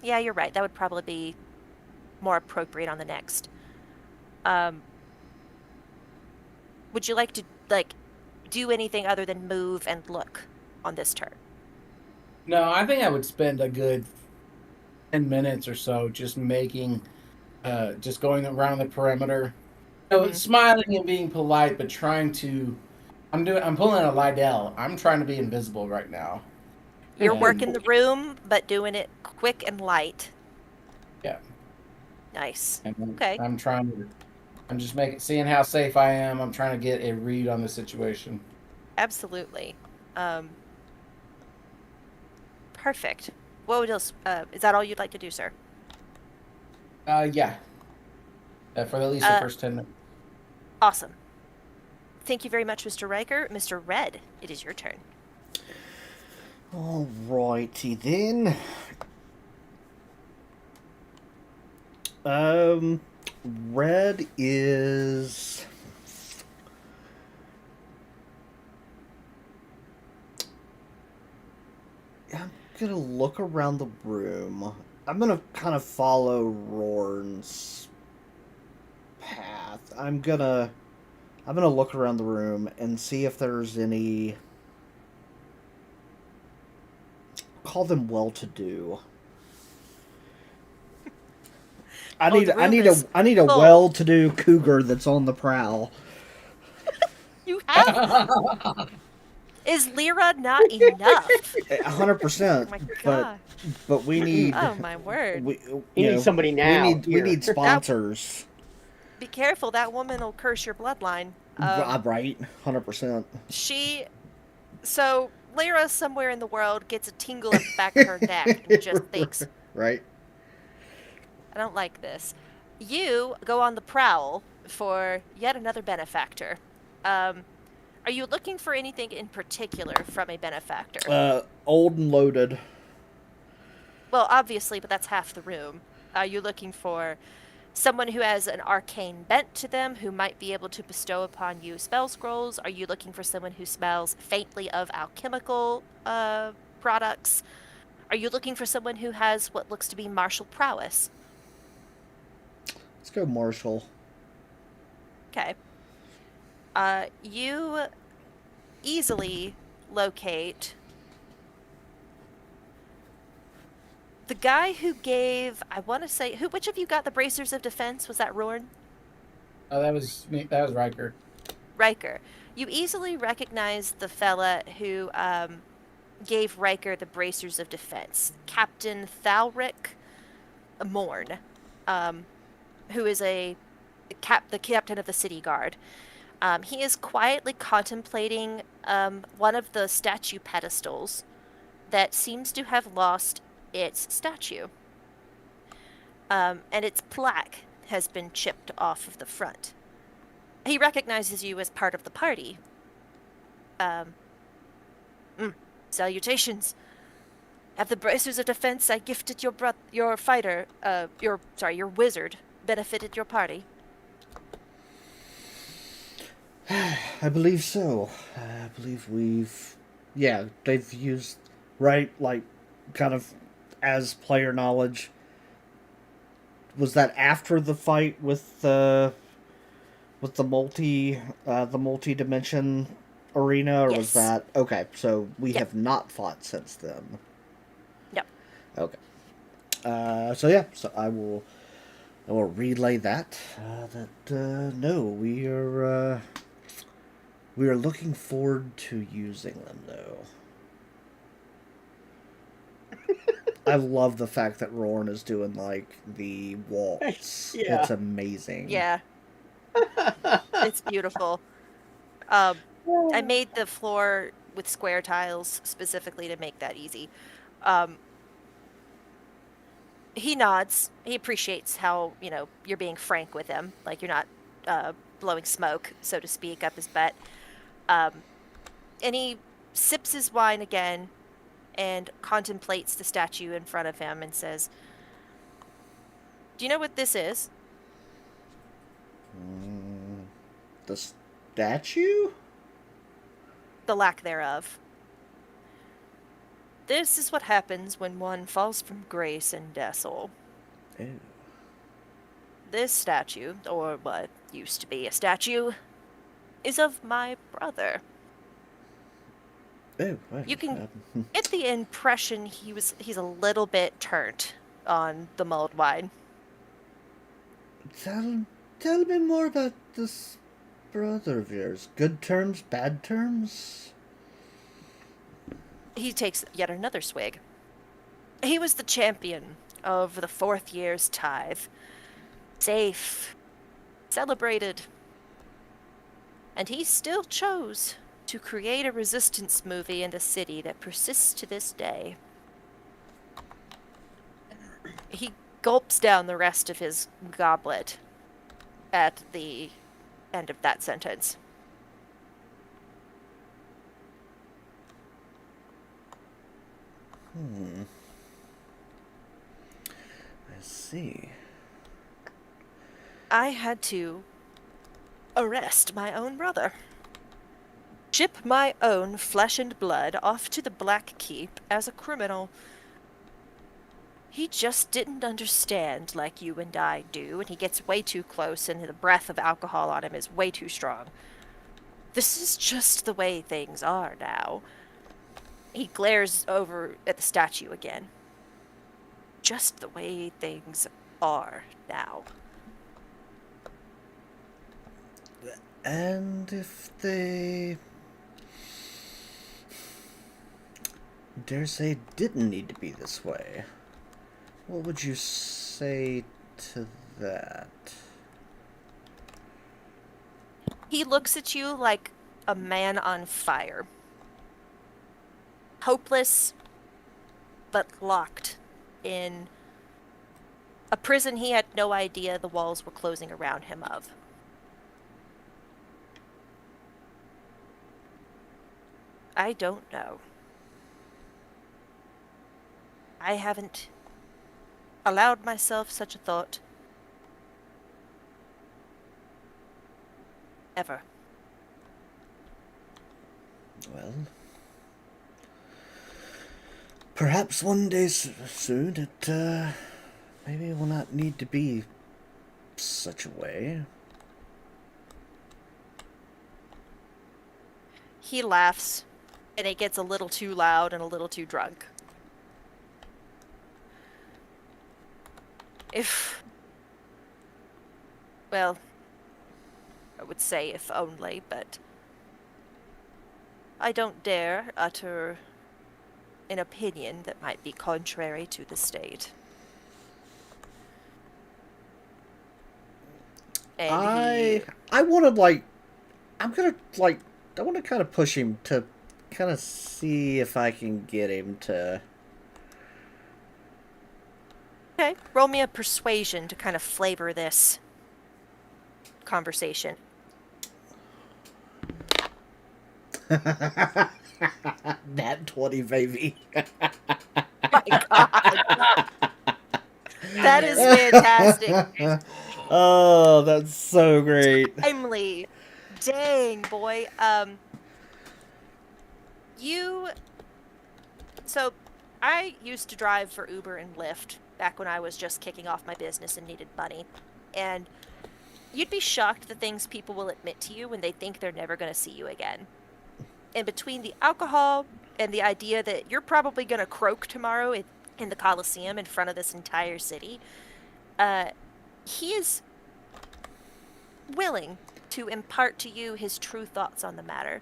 S1: yeah, you're right. That would probably be more appropriate on the next. Would you like to do anything other than move and look on this turn?
S4: No, I think I would spend a good 10 minutes or so just just going around the perimeter.
S1: Mhm.
S4: Smiling and being polite, but trying to. I'm pulling a Lydle. I'm trying to be invisible right now.
S1: You're
S4: And,
S1: working the room, but doing it quick and light.
S4: yeah.
S1: Nice.
S4: And
S1: Okay.
S4: I'm just seeing how safe I am. I'm trying to get a read on the situation.
S1: Absolutely. Perfect. What else? Is that all you'd like to do, sir?
S4: Yeah. For at least the first 10 minutes.
S1: Awesome. Thank you very much, Mr. Riker. Mr. Red, it is your turn.
S5: Alrighty then. Red is. I'm gonna look around the room. I'm gonna kind of follow Rorn's path. I'm gonna look around the room and see if there's any. Call them well-to-do. I need a
S1: full.
S5: well-to-do cougar that's on the prowl.
S1: You have. Is Lyra not enough?
S5: 100%.
S1: Oh my
S5: But
S1: god.
S5: but we need.
S1: Oh my word.
S3: You need somebody now.
S5: We need sponsors.
S1: Be careful, that woman will curse your bloodline.
S5: Right, 100%.
S1: So Lyra somewhere in the world gets a tingle at the back of her neck and just thinks,
S5: Right.
S1: I don't like this. You go on the prowl for yet another benefactor. Are you looking for anything in particular from a benefactor?
S5: Old and loaded.
S1: Well, obviously, but that's half the room. Are you looking for someone who has an arcane bent to them, who might be able to bestow upon you spell scrolls? Are you looking for someone who smells faintly of alchemical products? Are you looking for someone who has what looks to be martial prowess?
S5: Let's go Marshall.
S1: Okay. You easily locate the guy who gave, I want to say, which of you got the bracers of defense? Was that Rorn?
S4: Oh, that was me. That was Riker.
S1: Riker. You easily recognize the fella who gave Riker the bracers of defense, Captain Thalric Morn, who is the captain of the city guard. He is quietly contemplating one of the statue pedestals that seems to have lost its statue. And its plaque has been chipped off of the front. He recognizes you as part of the party. Um, Salutations. Have the bracers of defense I gifted your fighter, your wizard, benefited your party?
S5: I believe so. I believe we've. Yeah, they've used. Right, like, kind of as player knowledge. Was that after the fight with the multi-dimension arena, or was
S1: Yes.
S5: that okay? So we
S1: Yep.
S5: have not fought since then.
S1: Yep.
S5: Okay. So yeah, so I will relay that. No, we are looking forward to using them though. I love the fact that Rorn is doing like the waltz.
S3: Yeah.
S5: It's amazing.
S1: Yeah. It's beautiful. I made the floor with square tiles specifically to make that easy. He nods. He appreciates how, you're being frank with him. Like you're not blowing smoke, so to speak, up his butt. And he sips his wine again and contemplates the statue in front of him and says, "Do you know what this is?"
S5: The statue?
S1: The lack thereof. This is what happens when one falls from grace and Dessel.
S5: Ew.
S1: This statue, or what used to be a statue, is of my brother.
S5: Ew, wait,
S1: You can get the impression he's a little bit turned on the mulled wine.
S5: Tell me more about this brother of yours. Good terms, bad terms?
S1: He takes yet another swig. He was the champion of the 4th year's tithe. Safe. Celebrated. And he still chose to create a resistance movie in a city that persists to this day. He gulps down the rest of his goblet at the end of that sentence.
S5: I see.
S1: I had to arrest my own brother. Ship my own flesh and blood off to the Black Keep as a criminal. He just didn't understand like you and I do, and he gets way too close, and the breath of alcohol on him is way too strong. This is just the way things are now. He glares over at the statue again. Just the way things are now.
S5: And if they, dare say, didn't need to be this way, what would you say to that?
S1: He looks at you like a man on fire. Hopeless, but locked in a prison he had no idea the walls were closing around him of. I don't know. I haven't allowed myself such a thought. Ever.
S5: Well, perhaps one day soon it maybe will not need to be such a way.
S1: He laughs, and it gets a little too loud and a little too drunk. Well, I would say if only, but I don't dare utter an opinion that might be contrary to the state. And
S5: I want to like I'm gonna like I want to kind of push him to kind of see if I can get him to.
S1: Okay, roll me a persuasion to kind of flavor this conversation.
S5: Nat 20, baby.
S1: My God, that is fantastic.
S5: Oh, that's so great.
S1: Timely. Dang, boy. You. So, I used to drive for Uber and Lyft back when I was just kicking off my business and needed money. And you'd be shocked the things people will admit to you when they think they're never going to see you again. And between the alcohol and the idea that you're probably going to croak tomorrow in the Coliseum in front of this entire city, he is willing to impart to you his true thoughts on the matter.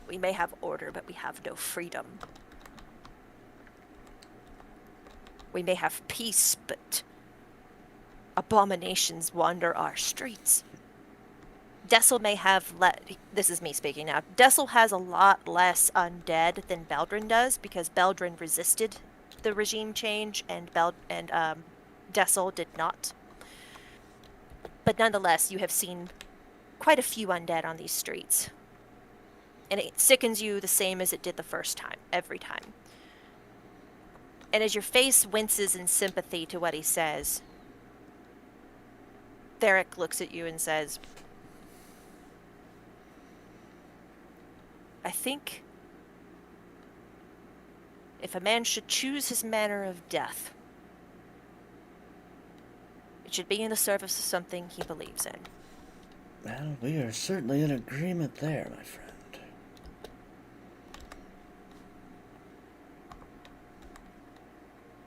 S1: We may have order, but we have no freedom. We may have peace, but abominations wander our streets. Dessel may have this is me speaking now. Dessel has a lot less undead than Beldrin does because Beldrin resisted the regime change and Dessel did not. But nonetheless, you have seen quite a few undead on these streets. And it sickens you the same as it did the first time, every time. And as your face winces in sympathy to what he says, Theric looks at you and says, I think if a man should choose his manner of death, it should be in the service of something he believes in.
S5: Well, we are certainly in agreement there, my friend.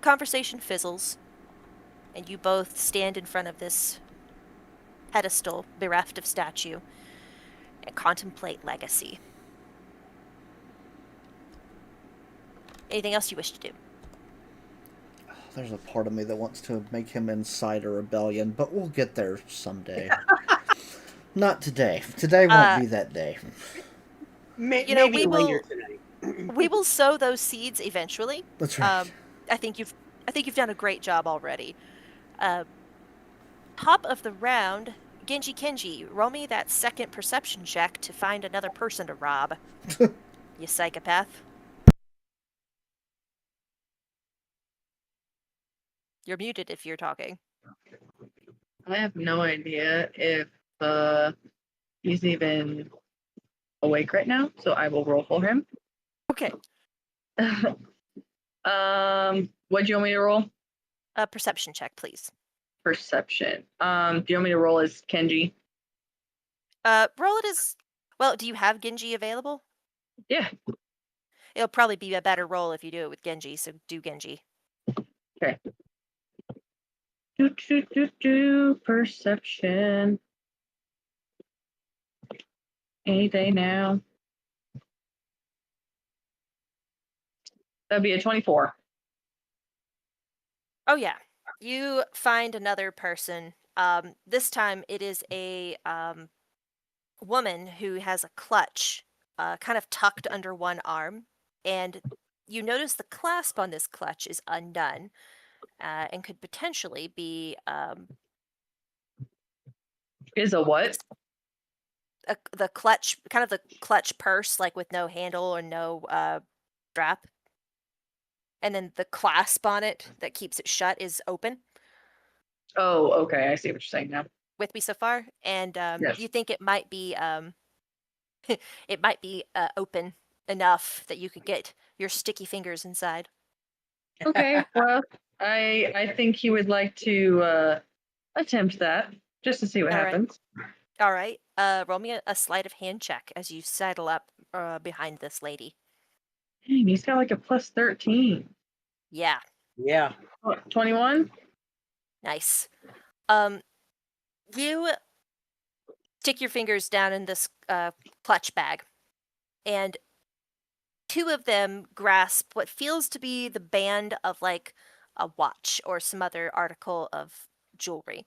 S1: Conversation fizzles, and you both stand in front of this pedestal bereft of statue and contemplate legacy. Anything else you wish to do?
S5: There's a part of me that wants to make him incite a rebellion, but we'll get there someday. Not today. Today won't be that day.
S3: Maybe later tonight.
S1: We will sow those seeds eventually.
S5: That's right.
S1: I think you've done a great job already. Top of the round, Genji Kenji, roll me that second perception check to find another person to rob. You psychopath. You're muted if you're talking.
S8: I have no idea if he's even awake right now, so I will roll for him.
S1: Okay.
S8: What do you want me to roll?
S1: A perception check, please.
S8: Perception. Do you want me to roll as Kenji?
S1: Roll it as well. Do you have Genji available?
S8: Yeah.
S1: It'll probably be a better roll if you do it with Genji, so do Genji.
S8: Okay. Perception. Any day now. That'd be a 24.
S1: Oh yeah. You find another person. This time it is a woman who has a clutch kind of tucked under one arm, and you notice the clasp on this clutch is undone and could potentially be
S8: Is a what?
S1: the clutch, kind of the clutch purse, like with no handle or no strap. And then the clasp on it that keeps it shut is open.
S8: Oh, okay. I see what you're saying now.
S1: With me so far, and
S8: Yes.
S1: you think it might be it might be open enough that you could get your sticky fingers inside.
S8: Okay. Well, I think he would like to attempt that just to see what
S1: All right.
S8: happens.
S1: All right. Roll me a sleight of hand check as you sidle up behind this lady.
S8: Dang, he's got like a plus 13.
S1: Yeah.
S3: Yeah.
S8: 21?
S1: Nice. You stick your fingers down in this clutch bag, and two of them grasp what feels to be the band of like a watch or some other article of jewelry.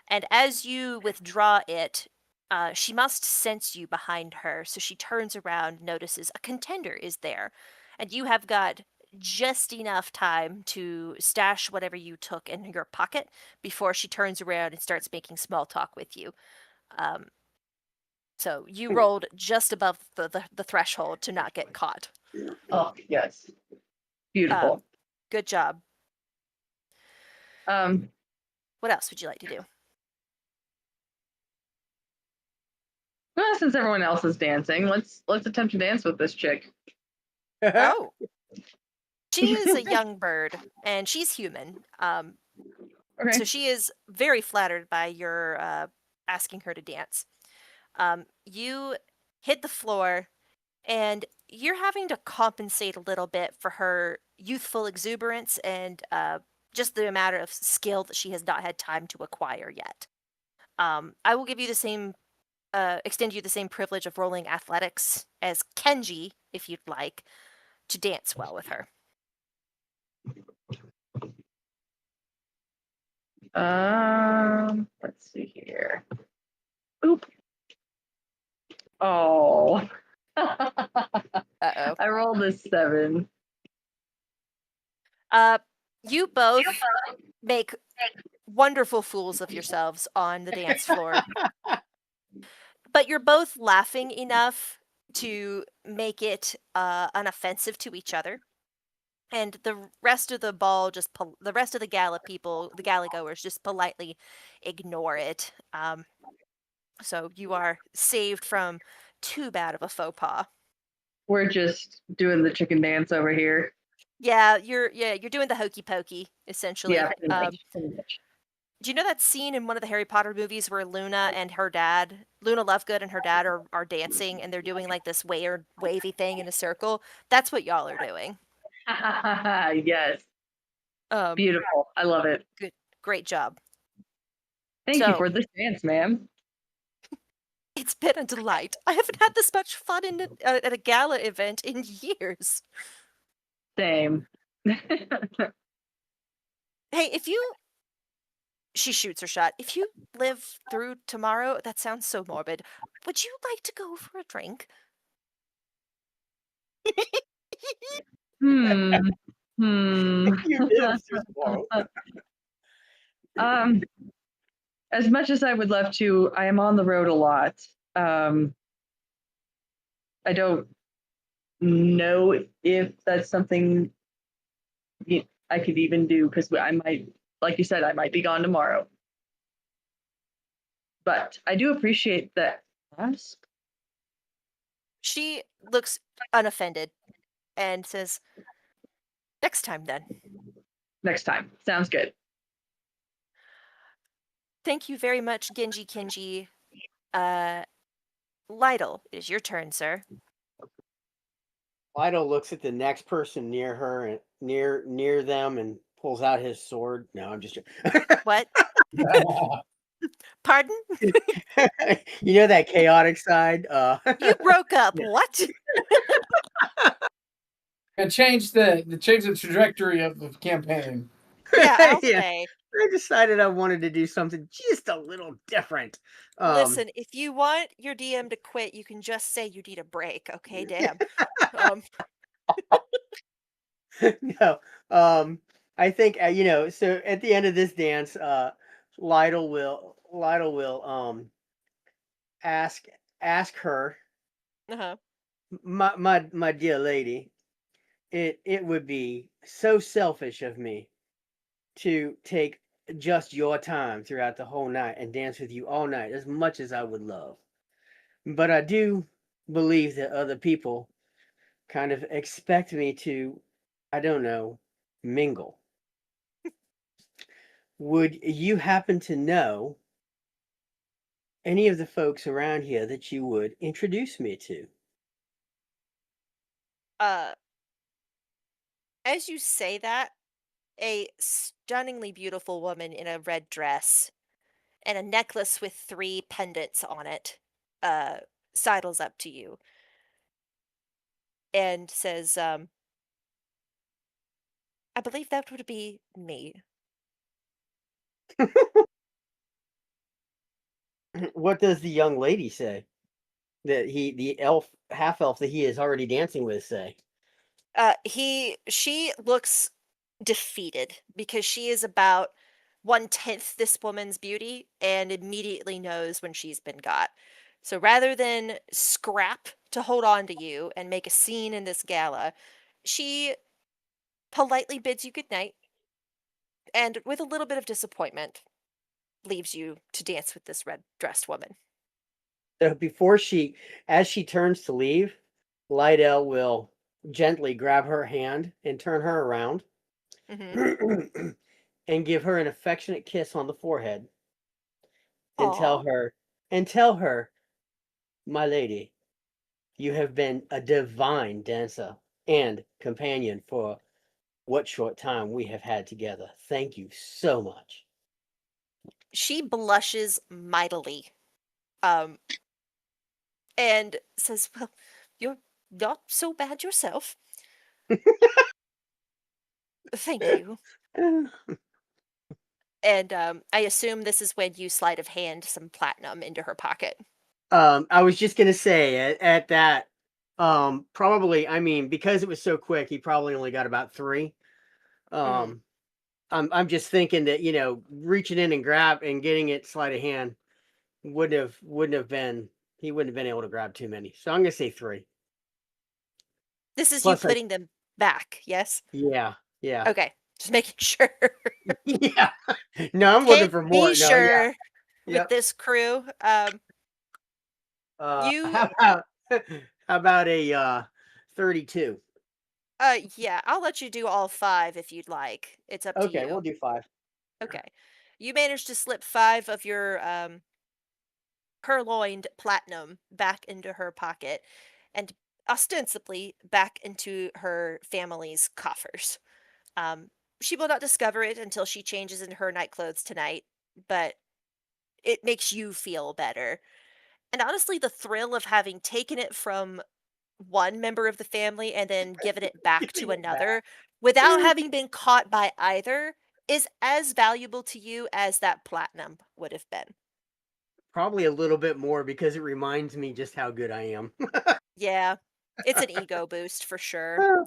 S1: And as you withdraw it, she must sense you behind her, so she turns around, notices a contender is there, and you have got just enough time to stash whatever you took in your pocket before she turns around and starts making small talk with you. Um, so you rolled just above the threshold to not get caught.
S8: Oh, yes.
S1: Um,
S8: Beautiful.
S1: good job.
S8: Um,
S1: What else would you like to do?
S8: well, since everyone else is dancing, let's attempt to dance with this chick.
S1: Oh, she is a young bird, and she's human.
S8: Okay.
S1: So she is very flattered by your asking her to dance. You hit the floor, and you're having to compensate a little bit for her youthful exuberance and just the amount of skill that she has not had time to acquire yet. I will give you the same, extend you the same privilege of rolling athletics as Kenji, if you'd like, to dance well with her.
S8: Let's see here. Oop. Oh.
S1: Uh
S8: I rolled a 7.
S1: oh. You both make wonderful fools of yourselves on the dance floor, but you're both laughing enough to make it unoffensive to each other. And the rest of the ball the rest of the gala people, the gala goers, just politely ignore it. So you are saved from too bad of a faux pas.
S8: We're just doing the chicken dance over here.
S1: Yeah, you're doing the hokey pokey essentially.
S8: Yeah, pretty much.
S1: Do you know that scene in one of the Harry Potter movies where Luna Lovegood and her dad are dancing and they're doing like this weird wavy thing in a circle? That's what y'all are doing.
S8: Yes.
S1: Um,
S8: Beautiful. I love it.
S1: good, great job.
S8: Thank you
S1: So
S8: for this dance, ma'am.
S1: it's been a delight. I haven't had this much fun at a gala event in years.
S8: Same.
S1: Hey, if you she shoots her shot. If you live through tomorrow, that sounds so morbid. Would you like to go for a drink?
S8: Hmm. Hmm.
S3: You live through tomorrow.
S8: um, as much as I would love to, I am on the road a lot. I don't know if that's something I could even do because I might, like you said, I might be gone tomorrow. But I do appreciate that ask.
S1: She looks unoffended and says, "Next time then."
S8: Next time. Sounds good.
S1: Thank you very much, Genji Kinji. Uh, Lydle, it is your turn, sir.
S3: Lydle looks at the next person near her and near them and pulls out his sword. No, I'm just
S1: What? Pardon?
S3: you know that chaotic side.
S1: You broke up. What?
S4: And change the trajectory of the campaign.
S1: Yeah, I'll
S3: Yeah,
S1: say.
S3: I decided I wanted to do something just a little different. Um,
S1: Listen, if you want your DM to quit, you can just say you need a break. Okay, damn. Um,
S3: no, I think So at the end of this dance, Lydle will ask ask her,
S1: uh-huh.
S3: my dear lady, it would be so selfish of me to take just your time throughout the whole night and dance with you all night as much as I would love. But I do believe that other people kind of expect me to, I don't know, mingle. Would you happen to know any of the folks around here that you would introduce me to?
S1: Uh, as you say that, a stunningly beautiful woman in a red dress and a necklace with 3 pendants on it sidles up to you and says, I believe that would be me.
S3: What does the young lady say? That the elf, half elf that he is already dancing with, say?
S1: She looks defeated because she is about 1/10 this woman's beauty and immediately knows when she's been got. So rather than scrap to hold on to you and make a scene in this gala, she politely bids you good night and with a little bit of disappointment leaves you to dance with this red dressed woman.
S3: So as she turns to leave, Lydle will gently grab her hand and turn her around
S1: Mhm.
S3: and give her an affectionate kiss on the forehead and
S1: Aw.
S3: tell her, my lady, you have been a divine dancer and companion for what short time we have had together. Thank you so much.
S1: She blushes mightily. Um and says, "Well, you're not so bad yourself. Thank you." And I assume this is when you sleight of hand some platinum into her pocket.
S3: I was just gonna say at that, probably, I mean, because it was so quick, he probably only got about 3.
S1: Mhm.
S3: Um, I'm just thinking that, reaching in and grab and getting it sleight of hand wouldn't have been he wouldn't have been able to grab too many. So I'm gonna say 3.
S1: This is you
S3: Plus,
S1: putting them back, yes?
S3: yeah, yeah,
S1: Okay, just making sure.
S3: yeah. No, I'm looking
S1: Can't
S3: for
S1: be
S3: more. No, yeah,
S1: sure with
S3: yep.
S1: this crew. You
S3: How about how about a 32?
S1: yeah, I'll let you do all 5 if you'd like. It's up to
S3: Okay, we'll
S1: you.
S3: do 5.
S1: Okay. You managed to slip 5 of your purloined platinum back into her pocket and ostensibly back into her family's coffers. Um, she will not discover it until she changes into her night clothes tonight, but it makes you feel better. And honestly, the thrill of having taken it from one member of the family and then given it back to
S3: Giving it back.
S1: another without having been caught by either is as valuable to you as that platinum would have been.
S3: Probably a little bit more because it reminds me just how good I am.
S1: Yeah, it's an ego boost for sure.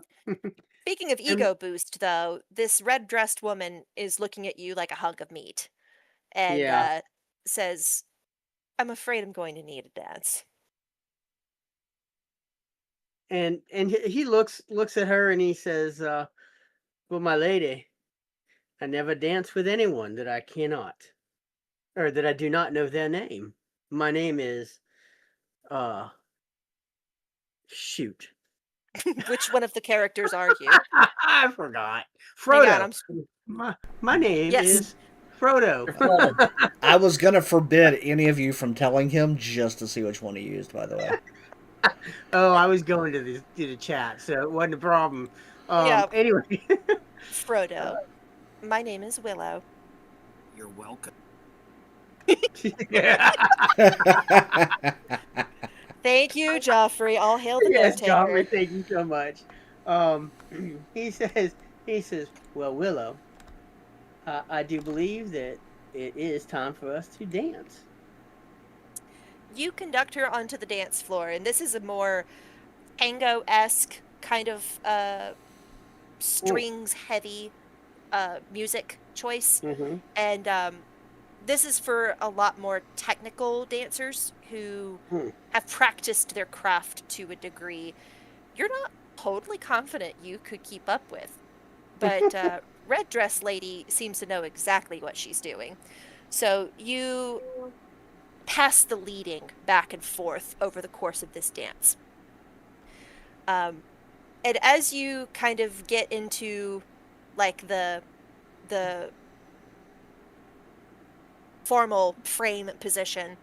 S1: Speaking of
S3: And
S1: ego boost, though, this red dressed woman is looking at you like a hunk of meat and
S3: yeah,
S1: says, I'm afraid I'm going to need a dance.
S3: and he looks at her and he says, "Well, my lady, I never dance with anyone that I cannot or that I do not know their name. My name is uh shoot.
S1: Which one of the characters are you?
S3: I forgot.
S1: Hang on,
S3: Frodo. My name
S1: yes.
S3: is Frodo."
S5: I was gonna forbid any of you from telling him just to see which one he used. By the way,
S3: Oh, I was going to the chat, so it wasn't a problem.
S1: Yeah,
S3: Anyway.
S1: Frodo. My name is Willow.
S2: You're welcome.
S3: Yeah.
S1: Thank you, Joffrey. All hail the note
S3: Yes,
S1: taker.
S3: Joffrey, thank you so much. Um, he says, "Well, Willow, I do believe that it is time for us to dance."
S1: You conduct her onto the dance floor, and this is a more tango esque kind of
S3: Mm,
S1: strings heavy music choice.
S3: mm-hmm.
S1: And this is for a lot more technical dancers who
S3: Hmm.
S1: have practiced their craft to a degree you're not totally confident you could keep up with. But Red Dress Lady seems to know exactly what she's doing. So you pass the leading back and forth over the course of this dance. Um, and as you kind of get into like the formal frame position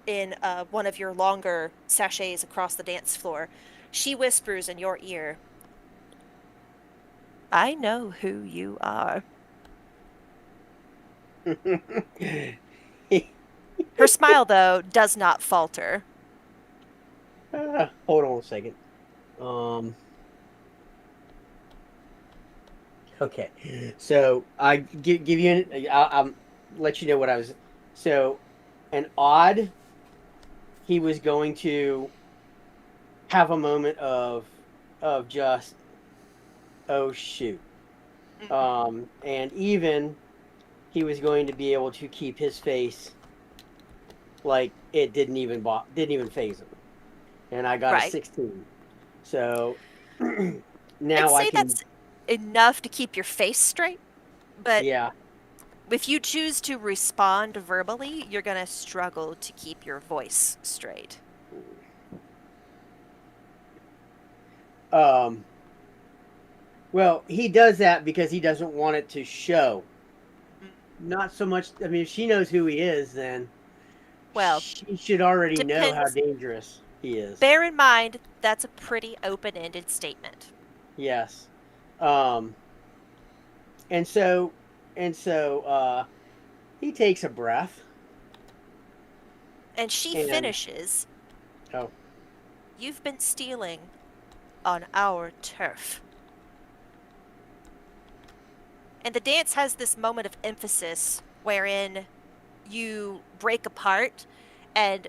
S1: in one of your longer sachets across the dance floor, she whispers in your ear, I know who you are. Her smile, though, does not falter.
S3: Hold on a second. Um. Okay. So I give you I'll let you know what I was. So an odd. He was going to have a moment of just oh shoot.
S1: Mhm.
S3: And even he was going to be able to keep his face like it didn't even phase him. And I got a
S1: Right.
S3: 16. So
S1: I'd
S3: now I
S1: say
S3: can,
S1: that's enough to keep your face straight, but
S3: yeah.
S1: if you choose to respond verbally, you're going to struggle to keep your voice straight.
S3: Um, well, he does that because he doesn't want it to show.
S1: Mm.
S3: Not so much. I mean, if she knows who he is, then
S1: Well,
S3: she should already know how
S1: depends.
S3: dangerous he is.
S1: Bear in mind, that's a pretty open ended statement.
S3: Yes. Um, and so, and so, he takes a breath
S1: And she
S3: and,
S1: finishes,
S3: oh,
S1: "You've been stealing on our turf." And the dance has this moment of emphasis wherein you break apart and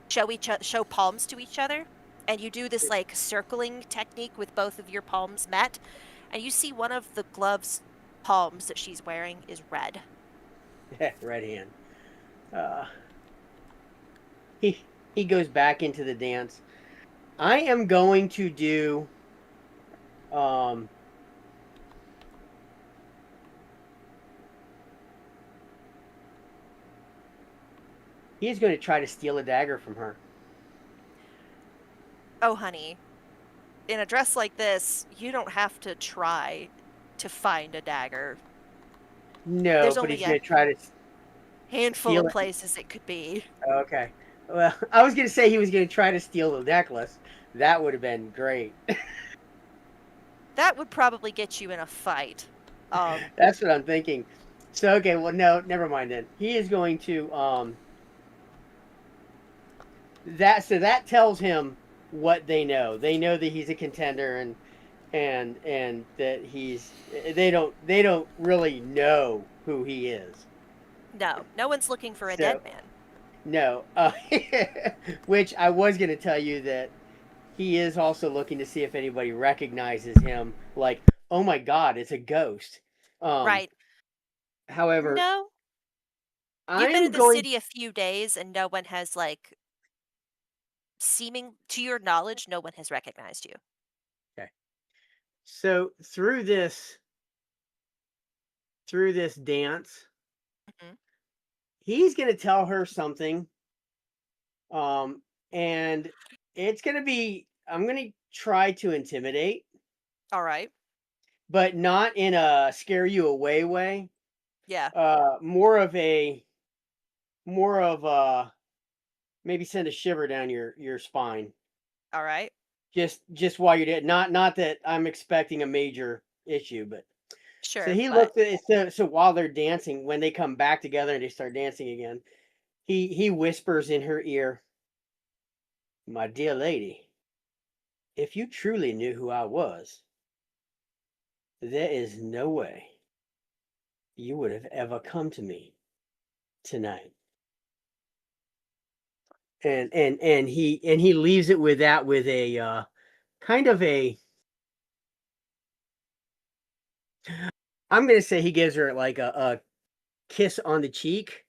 S1: show palms to each other, and you do this like circling technique with both of your palms met, and you see one of the gloves palms that she's wearing is red.
S3: right hand. Uh, he goes back into the dance. I am going to do um he's going to try to steal a dagger from her.
S1: Oh, honey, in a dress like this, you don't have to try to find a dagger.
S3: No,
S1: There's
S3: but
S1: only
S3: he's
S1: a
S3: going to try to
S1: handful
S3: steal
S1: of
S3: it.
S1: places it could be.
S3: Okay. Well, I was going to say he was going to try to steal the necklace. That would have been great.
S1: That would probably get you in a fight.
S3: That's what I'm thinking. So okay, well no, never mind then. He is going to that tells him what they know. They know that he's a contender and that they don't really know who he is.
S1: No, no one's looking for a
S3: So
S1: dead man.
S3: no, which I was going to tell you that he is also looking to see if anybody recognizes him. Like, oh my God, it's a ghost. Um,
S1: Right.
S3: however,
S1: No, you've been
S3: I'm
S1: in the
S3: going.
S1: city a few days and no one has like seeming to your knowledge, no one has recognized you.
S3: Okay, so through this dance,
S1: Mhm.
S3: he's going to tell her something, um, and it's going to be. I'm going to try to intimidate,
S1: All right.
S3: but not in a scare you away way.
S1: Yeah.
S3: More of a more of maybe send a shiver down your spine
S1: All right.
S3: just while you're dead. Not that I'm expecting a major issue, but so
S1: Sure,
S3: he
S1: but
S3: looks at it. So while they're dancing, when they come back together and they start dancing again, he whispers in her ear, "My dear lady, if you truly knew who I was, there is no way you would have ever come to me tonight." And he leaves it with that with a kind of a I'm gonna say he gives her like a kiss on the cheek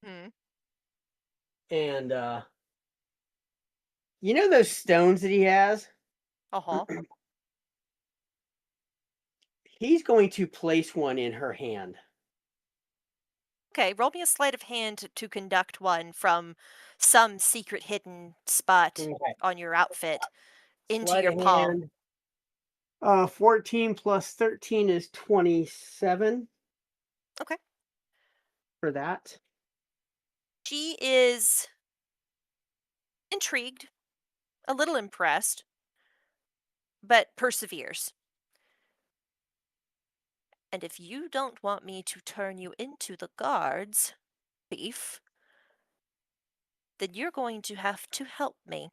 S1: hmm.
S3: and you know those stones that he has?
S1: Uh-huh.
S3: He's going to place one in her hand.
S1: Okay, roll me a sleight of hand to conduct one from some secret hidden spot
S3: Okay.
S1: on your outfit into
S3: Sleight
S1: your
S3: of
S1: palm.
S3: hand. 14 plus 13 is 27
S1: Okay.
S3: for that.
S1: She is intrigued, a little impressed, but perseveres. And if you don't want me to turn you into the guards, thief, then you're going to have to help me.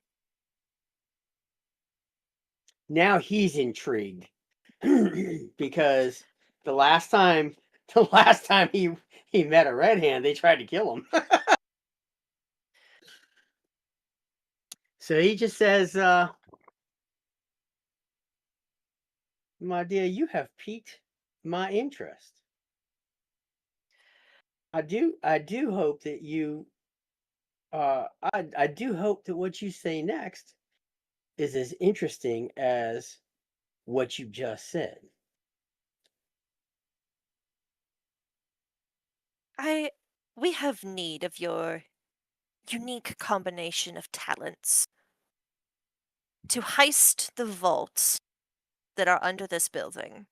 S3: Now he's intrigued because the last time the last time he met a red hand, they tried to kill him. So he just says, "My dear, you have piqued my interest. I do hope that I do hope that what you say next is as interesting as what you just said."
S1: I we have need of your unique combination of talents to heist the vaults that are under this building.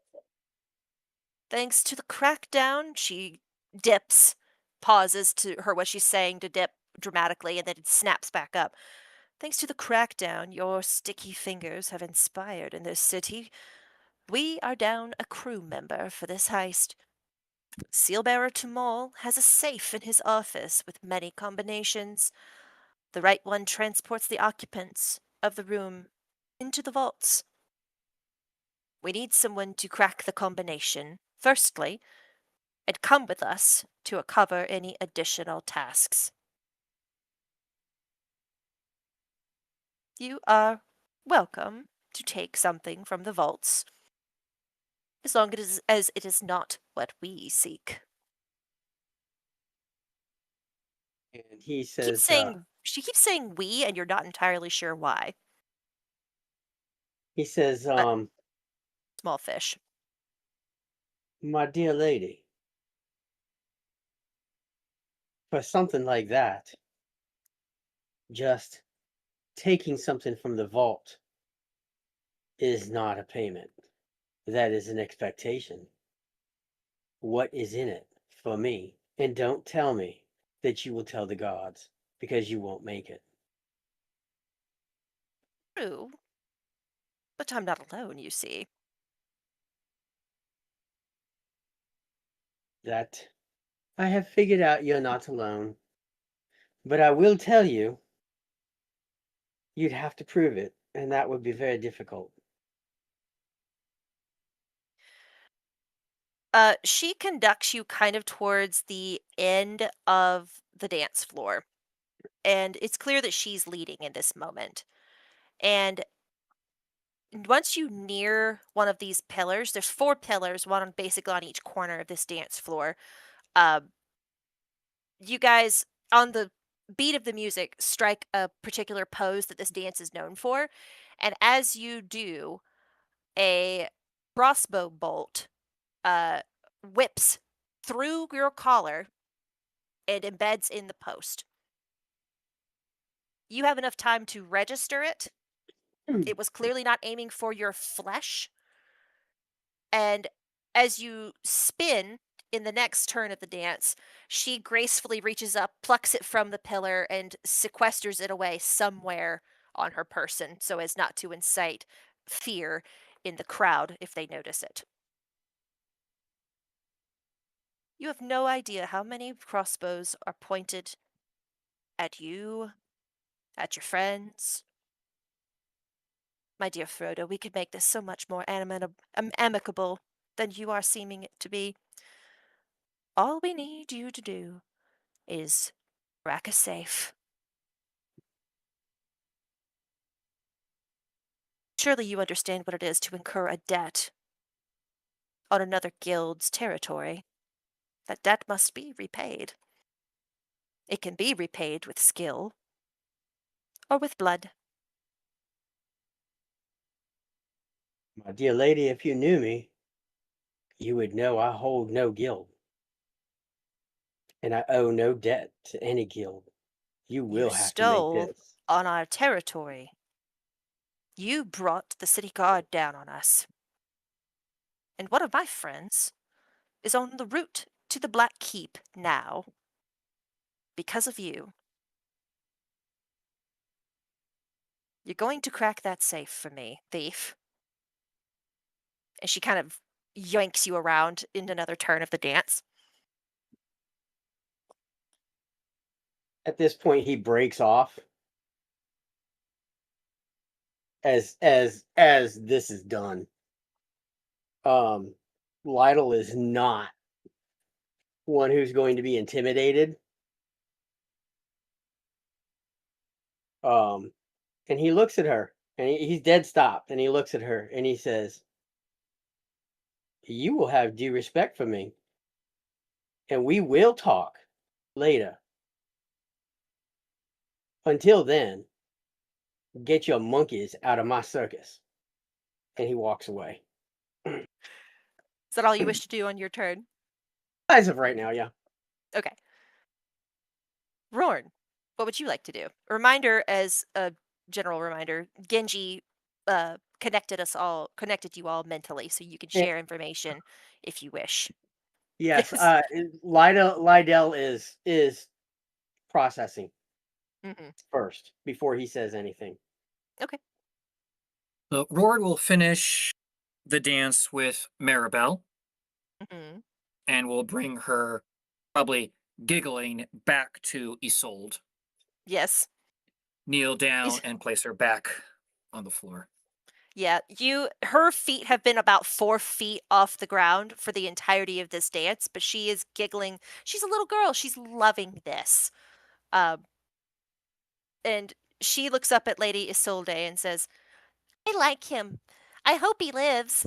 S1: Thanks to the crackdown, she dips, pauses to her what she's saying to dip dramatically, and then it snaps back up. Thanks to the crackdown your sticky fingers have inspired in this city, we are down a crew member for this heist. Sealbearer Tumal has a safe in his office with many combinations. The right one transports the occupants of the room into the vaults. We need someone to crack the combination, firstly, and come with us to cover any additional tasks. You are welcome to take something from the vaults, as long as it is not what we seek.
S3: And he
S1: Keep
S3: says,
S1: saying she keeps saying we, and you're not entirely sure why.
S3: he says,
S1: But small fish.
S3: "My dear lady, for something like that, just taking something from the vault is not a payment. That is an expectation. What is in it for me? And don't tell me that you will tell the gods, because you won't make it."
S1: True, but I'm not alone, you see.
S3: That I have figured out you're not alone. But I will tell you, you'd have to prove it, and that would be very difficult.
S1: She conducts you kind of towards the end of the dance floor, and it's clear that she's leading in this moment. And once you near one of these pillars, there's four pillars, one on basically on each corner of this dance floor. Um, you guys on the beat of the music strike a particular pose that this dance is known for, and as you do, a crossbow bolt uh, whips through your collar and embeds in the post. You have enough time to register it. It was clearly not aiming for your flesh. And as you spin in the next turn of the dance, she gracefully reaches up, plucks it from the pillar, and sequesters it away somewhere on her person so as not to incite fear in the crowd if they notice it. You have no idea how many crossbows are pointed at you, at your friends. My dear Frodo, we could make this so much more amicable than you are seeming it to be. All we need you to do is crack a safe. Surely you understand what it is to incur a debt on another guild's territory. That debt must be repaid. It can be repaid with skill or with blood.
S3: My dear lady, if you knew me, you would know I hold no guild, and I owe no debt to any guild. You
S1: You
S3: will have to make
S1: stole
S3: this.
S1: on our territory. You brought the city guard down on us. And one of my friends is on the route to the Black Keep now because of you. You're going to crack that safe for me, thief. And she kind of yanks you around in another turn of the dance.
S3: At this point, he breaks off as this is done. Lydle is not one who's going to be intimidated. Um, and he looks at her, and he's dead stopped, and he looks at her, and he says, "You will have due respect for me, and we will talk later. Until then, get your monkeys out of my circus." And he walks away.
S1: Is that all you wish to do on your turn?
S3: As of right now, yeah.
S1: Okay. Rorn, what would you like to do? A reminder, as a general reminder, Genji connected you all mentally, so you can
S3: Eh,
S1: share information if you wish.
S3: Yes, Lydell is processing
S1: Mhm.
S3: first before he says anything.
S1: Okay.
S2: So Roard will finish the dance with Maribel
S1: Mhm.
S2: and will bring her, probably giggling, back to Isolde.
S1: Yes.
S2: Kneel down
S1: Is-
S2: and place her back on the floor.
S1: Yeah, her feet have been about 4 feet off the ground for the entirety of this dance, but she is giggling. She's a little girl. She's loving this. Um, and she looks up at Lady Isolde and says, "I like him. I hope he lives."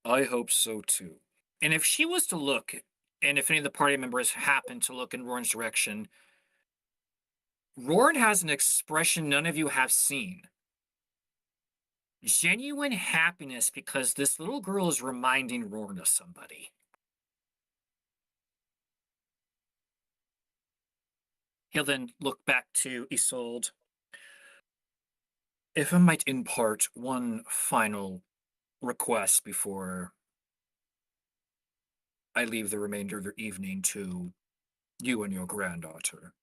S2: I hope so too. And if she was to look, and if any of the party members happen to look in Roarn's direction, Roarn has an expression none of you have seen. Genuine happiness because this little girl is reminding Roarn of somebody. He'll then look back to Isolde. If I might impart one final request before I leave the remainder of your evening to you and your granddaughter.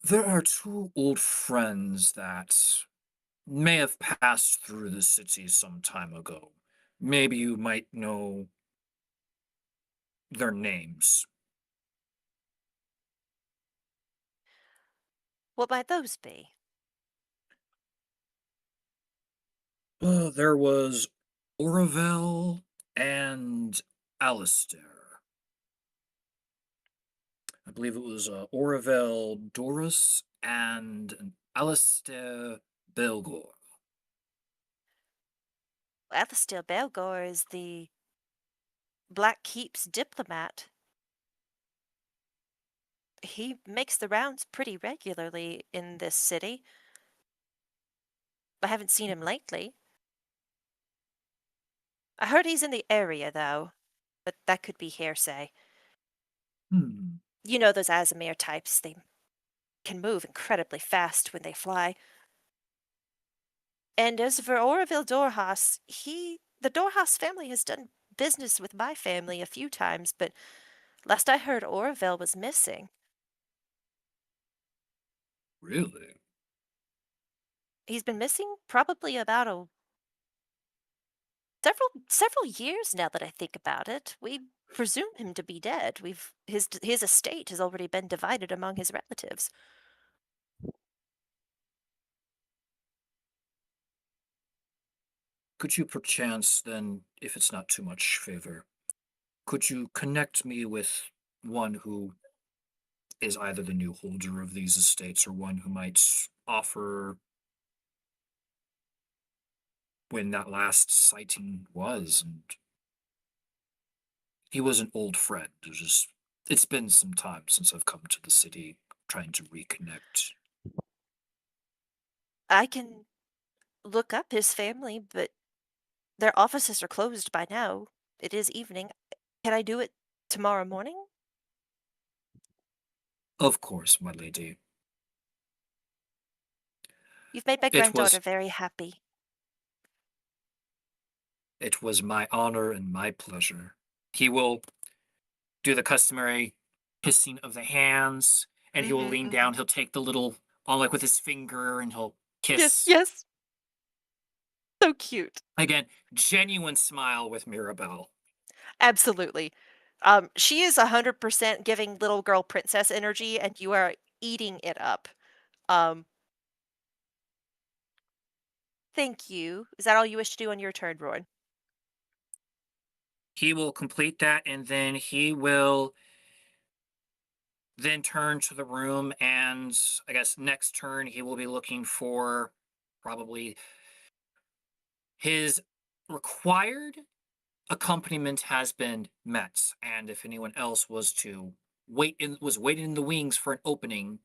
S2: There are two old friends that may have passed through the city some time ago. Maybe you might know their names.
S1: What might those be?
S2: There was Oravel and Alistair. I believe it was Oravel Doris and Alistair Belgor.
S1: Alistair Belgor is the Black Keep's diplomat. He makes the rounds pretty regularly in this city. I haven't seen him lately. I heard he's in the area, though, but that could be hearsay.
S2: Hmm.
S1: You know those Azamir types, they can move incredibly fast when they fly. And as for Oroville Dorhas, the Dorhas family has done business with my family a few times, but last I heard, Oroville was missing.
S2: Really?
S1: He's been missing probably about several years now that I think about it. We presume him to be dead. His estate has already been divided among his relatives.
S2: Could you perchance then, if it's not too much favor, could you connect me with one who is either the new holder of these estates or one who might offer when that last sighting was? And he was an old friend. It's been some time since I've come to the city trying to reconnect.
S1: I can look up his family, but their offices are closed by now. It is evening. Can I do it tomorrow morning?
S2: Of course, my lady.
S1: You've made my
S2: It
S1: granddaughter
S2: was
S1: very happy.
S2: it was my honor and my pleasure. He will do the customary kissing of the hands, and he will lean
S1: Mm-hmm.
S2: down. He'll take the little on like with his finger, and he'll
S1: Yes,
S2: kiss
S1: yes. So cute.
S2: again. Genuine smile with Mirabelle.
S1: Absolutely. She is 100% giving little girl princess energy, and you are eating it up. Um, thank you. Is that all you wish to do on your turn, Rowan?
S2: He will complete that, and then he will then turn to the room, and I guess next turn he will be looking for probably his required accompaniment has been met, and if anyone else was waiting in the wings for an opening,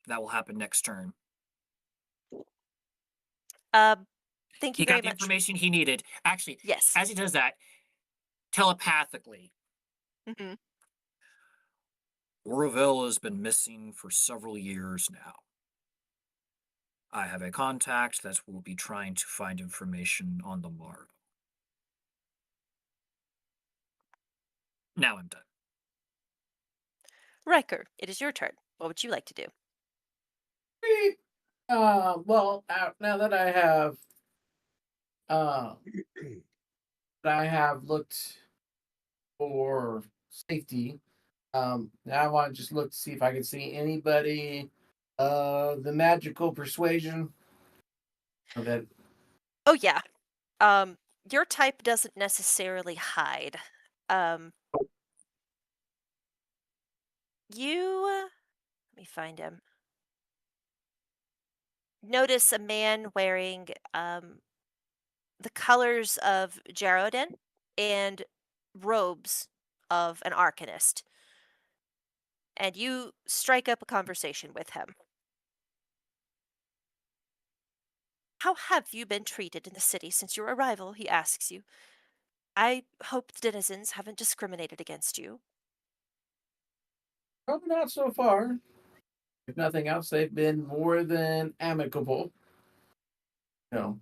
S2: that will happen next turn.
S1: Um, thank you
S2: He
S1: very
S2: got the
S1: much.
S2: information he needed. Actually,
S1: Yes.
S2: as he does that, telepathically,
S1: Mhm.
S2: Ravel has been missing for several years now. I have a contact that will be trying to find information on the morrow. Now I'm done.
S1: Riker, it is your turn. What would you like to do?
S4: Well, now uh, that I have looked for safety. Now I want to just look to see if I can see anybody. The magical persuasion. That
S1: Oh, yeah. Um, your type doesn't necessarily hide. Um, let me find him. Notice a man wearing the colors of Geraldin and robes of an arcanist, and you strike up a conversation with him. How have you been treated in the city since your arrival? He asks you. I hope the denizens haven't discriminated against you.
S4: probably not so far. If nothing else, they've been more than amicable. You know,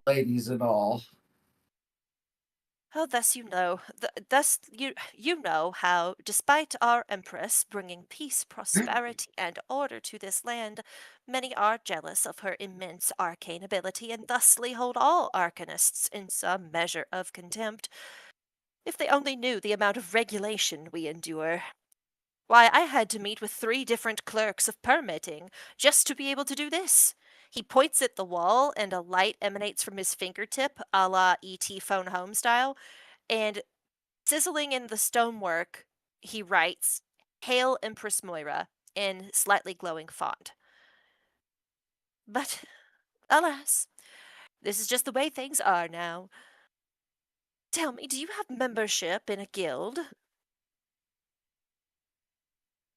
S4: ladies and all.
S1: Oh, thus you know, thus you know how, despite our empress bringing peace, prosperity, and order to this land, many are jealous of her immense arcane ability and thusly hold all arcanists in some measure of contempt. If they only knew the amount of regulation we endure. Why, I had to meet with 3 different clerks of permitting just to be able to do this. He points at the wall, and a light emanates from his fingertip, a la E.T. Phone Home style, and sizzling in the stonework, he writes, Hail Empress Moira, in slightly glowing font. But, alas, this is just the way things are now. Tell me, do you have membership in a guild?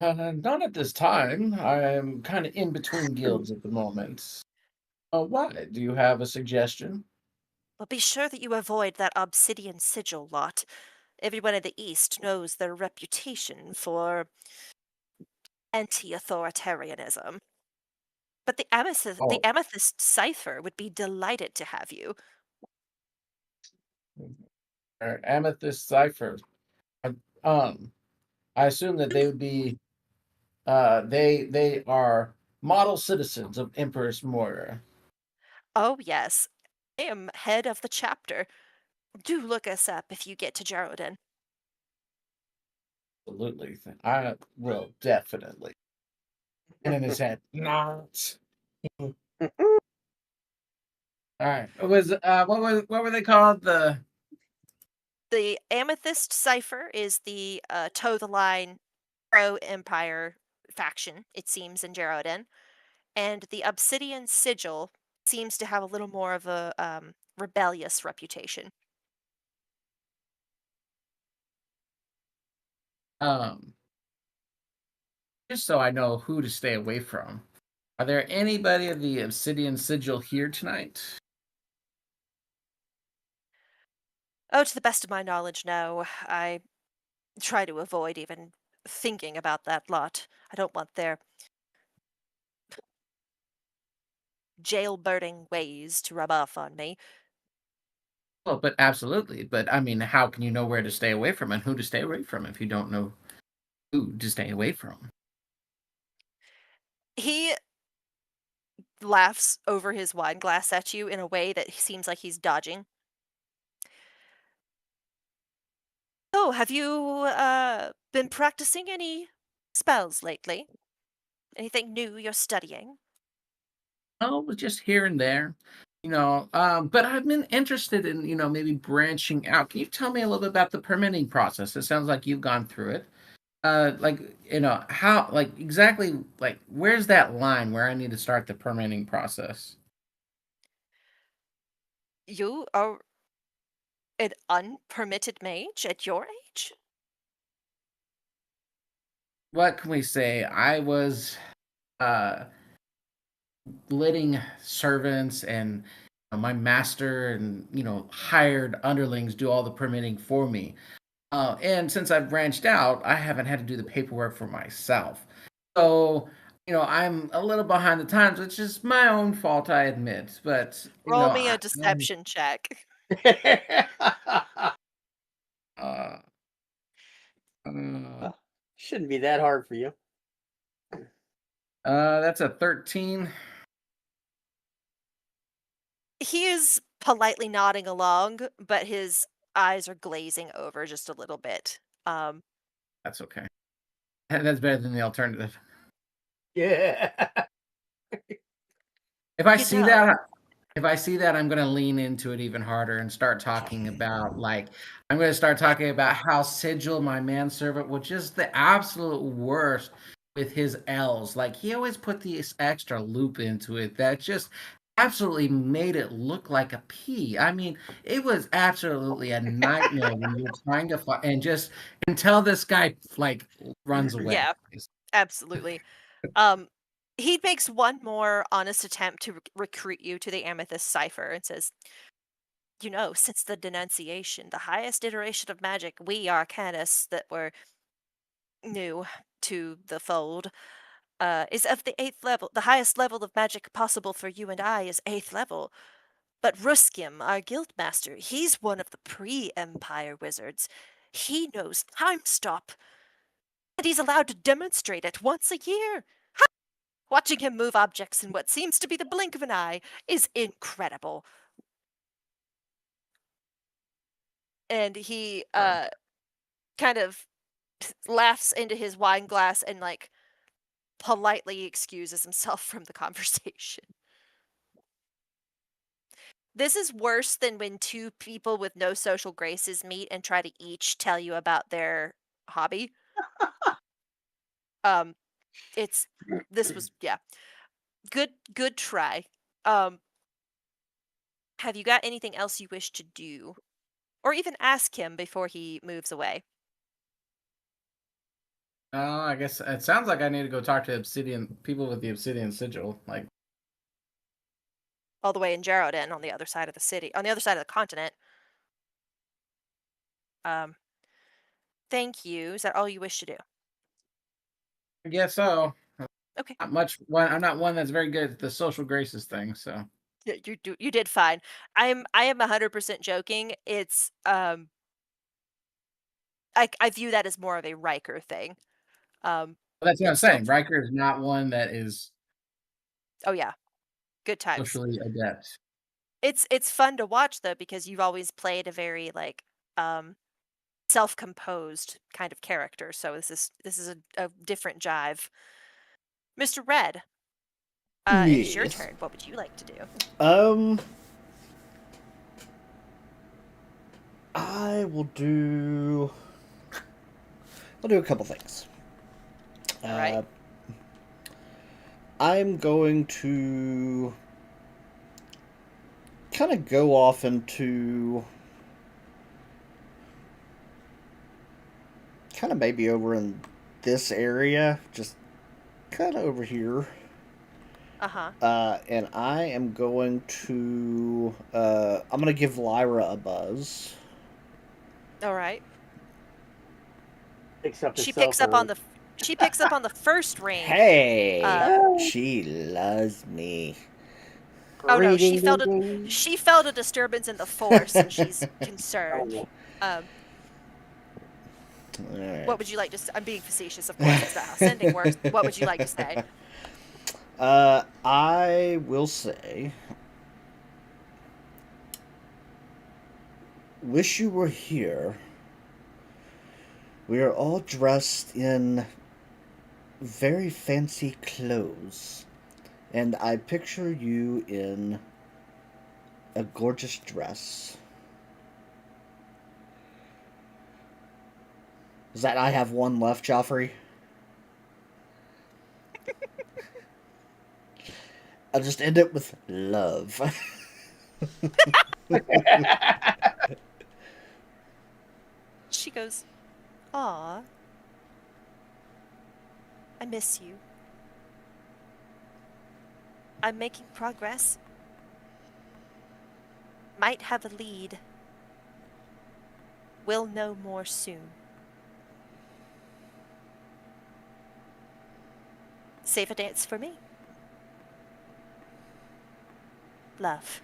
S4: Not at this time. I'm kind of in between guilds at the moment. Why? Do you have a suggestion?
S1: Well, be sure that you avoid that obsidian sigil lot. Everyone in the East knows their reputation for anti-authoritarianism. But the
S4: Oh,
S1: amethyst cipher would be delighted to have you.
S4: amethyst cipher. Uh, Um, I assume that they would be. They are model citizens of Empress Moira.
S1: Oh, yes. I am head of the chapter. Do look us up if you get to Geraldin.
S4: Absolutely, I will definitely. And in his head, not. All right. It was what were they called?
S1: The amethyst cipher is the toe the line pro empire faction, it seems, in Geraldin. And the obsidian sigil seems to have a little more of a rebellious reputation.
S4: um just so I know who to stay away from. Are there anybody of the Obsidian Sigil here tonight?
S1: Oh, to the best of my knowledge, no. I try to avoid even thinking about that lot. I don't want their jailbirding ways to rub off on me.
S4: Well, but absolutely. But I mean, how can you know where to stay away from and who to stay away from if you don't know who to stay away from?
S1: He laughs over his wine glass at you in a way that seems like he's dodging. So, have you been practicing any spells lately? Anything new you're studying?
S4: Oh, just here and there, but I've been interested in, maybe branching out. Can you tell me a little bit about the permitting process? It sounds like you've gone through it. Like, how, like, exactly, like, where's that line where I need to start the permitting process?
S1: You are an unpermitted mage at your age?
S4: What can we say? I was, uh, letting servants and my master and, hired underlings do all the permitting for me. And since I've branched out, I haven't had to do the paperwork for myself. So, I'm a little behind the times, which is my own fault, I admit. But,
S1: Roll me a deception check.
S4: uh, uh,
S3: Shouldn't be that hard for you.
S4: that's a 13.
S1: He is politely nodding along, but his eyes are glazing over just a little bit.
S4: That's okay. That's better than the alternative.
S3: Yeah.
S4: If I
S1: You
S4: see
S1: know,
S4: that, If I see that, I'm gonna lean into it even harder and start talking about, like, I'm gonna start talking about how Sigil, my manservant, was just the absolute worst with his L's. Like, he always put this extra loop into it that just absolutely made it look like a P. I mean, it was absolutely a nightmare when you're trying to find and just until this guy, like, runs away.
S1: yeah, absolutely. Um, he makes one more honest attempt to recruit you to the Amethyst Cipher and says, since the denunciation, the highest iteration of magic, we arcanists that were new to the fold, is of the 8th level. The highest level of magic possible for you and I is 8th level. But Ruskim, our guild master, he's one of the pre-Empire wizards. He knows time stop, and he's allowed to demonstrate it once a year. Watching him move objects in what seems to be the blink of an eye is incredible. And he
S4: Right.
S1: kind of laughs into his wine glass and like politely excuses himself from the conversation. This is worse than when two people with no social graces meet and try to each tell you about their hobby. Um, it's this was yeah, good try. Um, have you got anything else you wish to do, or even ask him before he moves away?
S4: I guess it sounds like I need to go talk to Obsidian people with the Obsidian Sigil. Like,
S1: All the way in Jarrodin on the other side of the city, on the other side of the continent. Um, thank you. Is that all you wish to do?
S4: I guess so.
S1: Okay.
S4: Not much. I'm not one that's very good at the social graces thing. So
S1: Yeah, you did fine. I am 100% joking. It's I view that as more of a Riker thing.
S4: that's what I'm
S1: It's still
S4: saying. Riker is not one that is
S1: oh yeah, good times.
S4: socially adept.
S1: It's fun to watch though because you've always played a very like um self-composed kind of character. So this is a different jive. Mr. Red, it is your
S5: Yes.
S1: turn. What would you like to do?
S5: Um, I will do. I'll do a couple things.
S1: All right.
S5: I'm going to kind of go off into kind of maybe over in this area, just kind of over here.
S1: Uh-huh.
S5: And I am going to I'm gonna give Lyra a buzz.
S1: All right.
S3: Picks up his
S1: She
S3: cell
S1: picks up on
S3: phone.
S1: she picks up on the first ring.
S5: Hey, she loves me.
S1: Oh no, she
S3: Ding,
S1: felt
S3: ding,
S1: a
S3: ding.
S1: she felt a disturbance in the force and she's concerned. Um,
S5: Alright.
S1: what would you like to I'm being facetious, of course. That's not how sending works. What would you like to say?
S5: I will say, wish you were here We are all dressed in very fancy clothes. And I picture you in a gorgeous dress. Is that I have one left, Joffrey? I'll just end it with love.
S1: She goes, "Aw, I miss you. I'm making progress. Might have a lead. We'll know more soon. Save a dance for me. Love."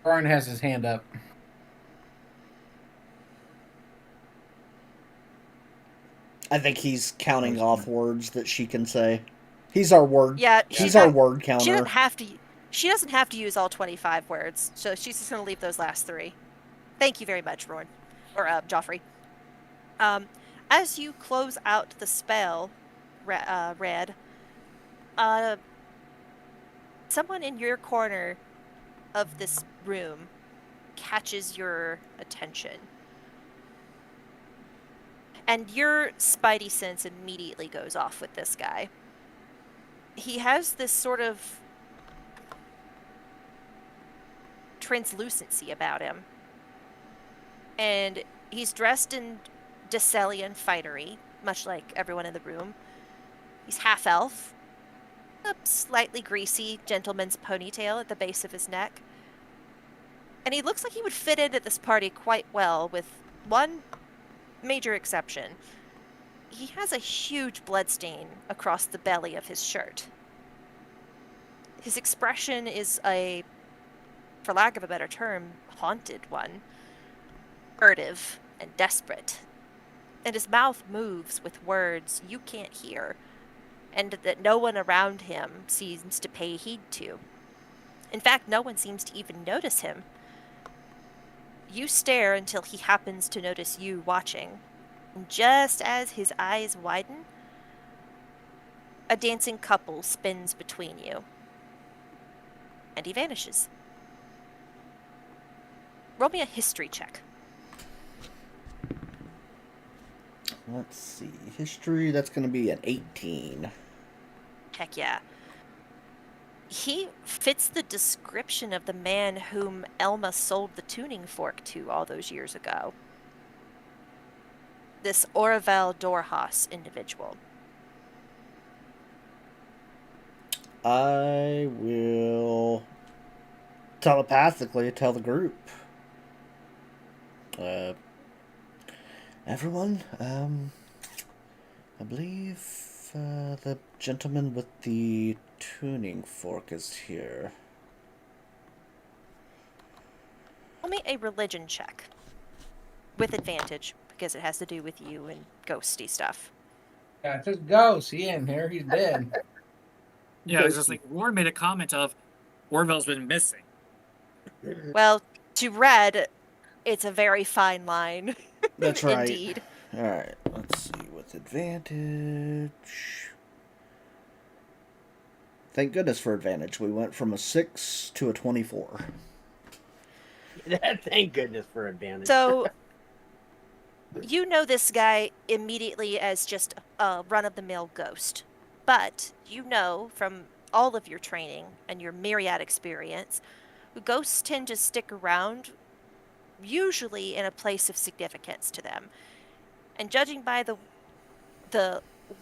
S4: Roran has his hand up.
S5: I think he's counting off words that she can say. He's our word.
S1: Yeah,
S5: He's our word
S1: she
S5: counter.
S1: doesn't have to. She doesn't have to use all 25 words, so she's just gonna leave those last 3. Thank you very much, Roran, or Joffrey. As you close out the spell, Red, someone in your corner of this room catches your attention. And your spidey sense immediately goes off with this guy. He has this sort of translucency about him. And he's dressed in Decelian finery, much like everyone in the room. He's half-elf, a slightly greasy gentleman's ponytail at the base of his neck. And he looks like he would fit into this party quite well, with one major exception. He has a huge bloodstain across the belly of his shirt. His expression is a, for lack of a better term, haunted one. Furtive and desperate. And his mouth moves with words you can't hear, and that no one around him seems to pay heed to. In fact, no one seems to even notice him. You stare until he happens to notice you watching, and just as his eyes widen, a dancing couple spins between you, and he vanishes. Roll me a history check.
S5: Let's see. History, that's going to be an 18.
S1: Heck yeah. He fits the description of the man whom Elma sold the tuning fork to all those years ago. This Oravel Dorhas individual.
S5: I will telepathically tell the group. Everyone, I believe the gentleman with the tuning fork is here.
S1: Roll me a religion check. With advantage, because it has to do with you and ghosty stuff.
S4: Yeah, it's just ghost. He ain't here. He's dead.
S2: Yeah, it's just like Roran made a comment of Orville's been missing.
S1: Well, to Red, it's a very fine line.
S5: That's right.
S1: Indeed.
S5: Alright, let's see. With advantage. Thank goodness for advantage. We went from a 6 to a 24.
S3: Thank goodness for advantage.
S1: So, you know this guy immediately as just a run-of-the-mill ghost. But you know from all of your training and your myriad experience, ghosts tend to stick around, usually in a place of significance to them. And judging by the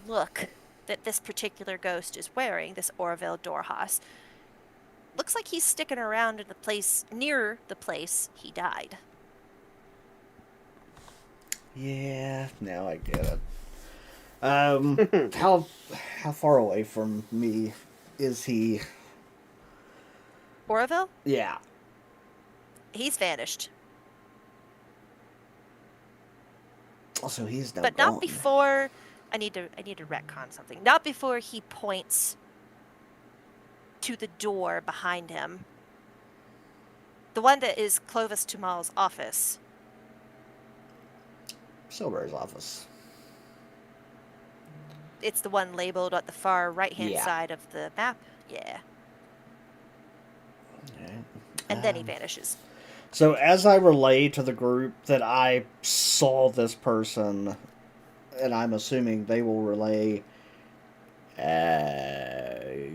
S1: look that this particular ghost is wearing, this Oravel Dorhas, looks like he's sticking around in the place near the place he died.
S5: Yeah, now I get it. How far away from me is he?
S1: Oravel?
S5: Yeah.
S1: He's vanished.
S5: Also, he's now
S1: But
S5: gone.
S1: not before I need to retcon something. Not before he points to the door behind him. the one that is Clovis Tumal's office.
S5: Silver's office.
S1: It's the one labeled at the far right-hand
S5: Yeah.
S1: side of the map. Yeah.
S5: Okay.
S1: And then he vanishes.
S5: So as I relay to the group that I saw this person, and I'm assuming they will relay,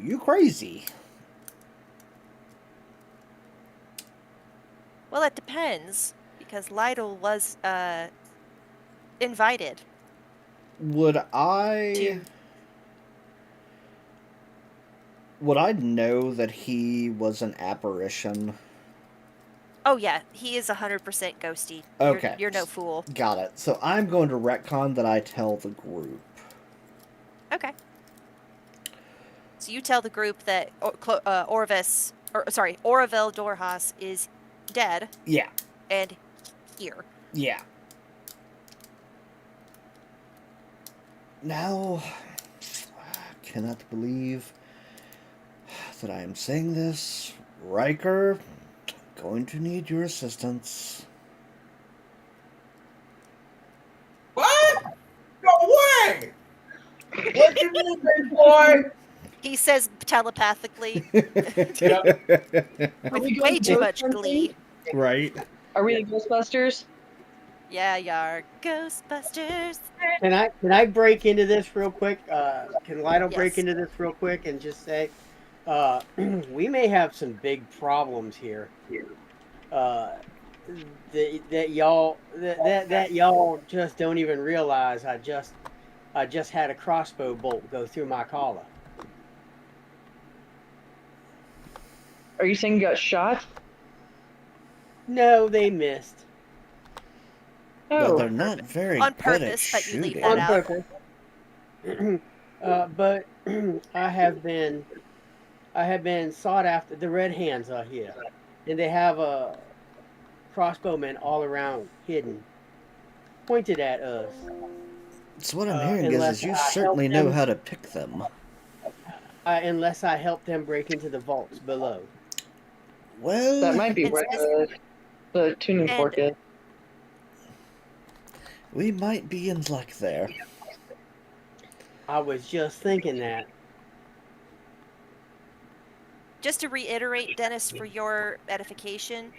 S5: you crazy.
S1: Well, it depends, because Lydle was invited.
S5: Would I know that he was an apparition?
S1: Oh yeah, he is 100% ghosty.
S5: Okay.
S1: You're no fool.
S5: Got it. So I'm going to retcon that I tell the group.
S1: Okay. So you tell the group that Oravil Dorhas is dead
S5: Yeah.
S1: and here.
S5: Yeah. Now, I cannot believe that I am saying this. Riker, going to need your assistance.
S4: What? No way! What you mean, big boy?
S1: He says telepathically
S5: Yep.
S1: with way too much glee.
S5: Right.
S8: Are we the Ghostbusters?
S1: Yeah, yar Ghostbusters.
S3: Can I break into this real quick? Can Lydle break
S1: Yes.
S3: into this real quick and just say, we may have some big problems here. That y'all just don't even realize. I just had a crossbow bolt go through my collar.
S8: Are you saying you got shot?
S3: No, they missed.
S5: But
S8: Oh,
S5: they're not very
S1: On
S5: good at
S1: purpose, but you leave
S5: shooting.
S1: that
S3: On
S1: out.
S3: purpose. But I have been sought after. The Red Hands are here, and they have crossbowmen all around, hidden, pointed at us.
S5: So what I'm hearing is
S3: unless
S5: you
S3: I
S5: certainly
S3: help
S5: know
S3: them-
S5: how to pick them.
S3: Unless I help them break into the vaults below.
S5: Well,
S8: that might be
S1: It's
S8: where
S1: just-
S8: the tuning
S1: and-
S8: fork is.
S5: we might be in luck there.
S3: I was just thinking that.
S1: Just to reiterate, Dennis, for your edification,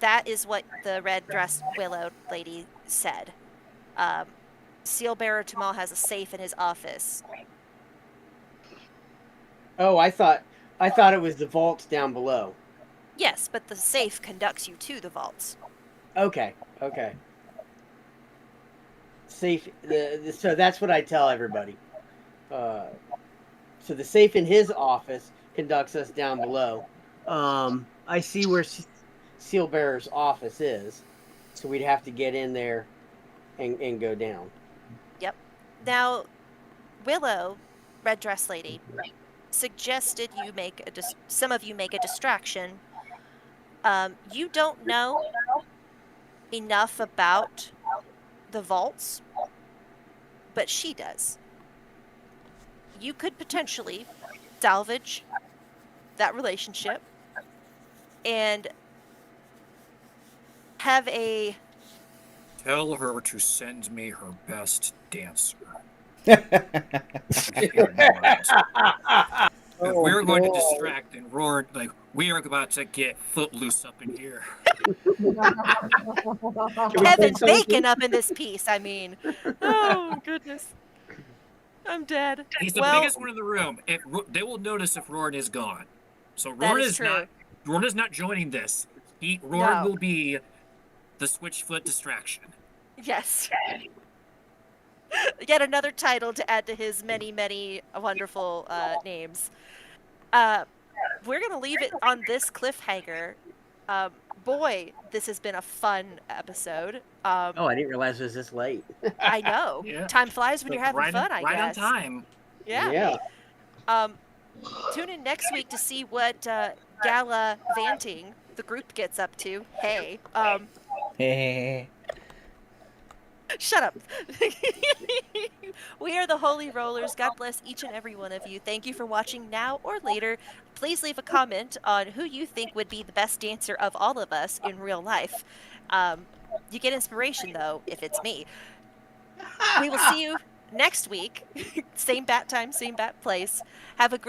S1: that is what the red-dressed Willow lady said. Seal Bearer Tamal has a safe in his office.
S3: Oh, I thought it was the vaults down below.
S1: Yes, but the safe conducts you to the vaults.
S3: Okay. Safe. So that's what I tell everybody. So the safe in his office conducts us down below. I see where Seal Bearer's office is, so we'd have to get in there and go down.
S1: Yep. Now, Willow, red dress lady, suggested you make some of you make a distraction. You don't know enough about the vaults, but she does. You could potentially salvage that relationship and have a
S2: Tell her to send me her best dancer. If we're going to distract and roar, like, we are about to get footloose up in here.
S1: Kevin Bacon up in this piece. I mean, oh goodness, I'm dead.
S2: He's the
S1: Well,
S2: biggest one in the room. They will notice if Roran is gone. So
S1: that
S2: Roran
S1: is
S2: is
S1: true.
S2: not joining this. Roran
S1: No.
S2: will be the switchfoot distraction.
S1: Yes. Yet another title to add to his many, many wonderful names. We're going to leave it on this cliffhanger. Boy, this has been a fun episode.
S3: Oh, I didn't realize it was this late.
S1: I know.
S2: Yeah.
S1: Time flies when you're having
S2: right
S1: fun, I
S2: right
S1: guess.
S2: on time.
S1: Yeah. Tune in next week to see what Gala Vanting, the group, gets up to. Hey. Shut up. We are the Holy Rollers. God bless each and every one of you. Thank you for watching now or later. Please leave a comment on who you think would be the best dancer of all of us in real life. You get inspiration, though, if it's me. We will see you next week. Same bat time, same bat place. Have a great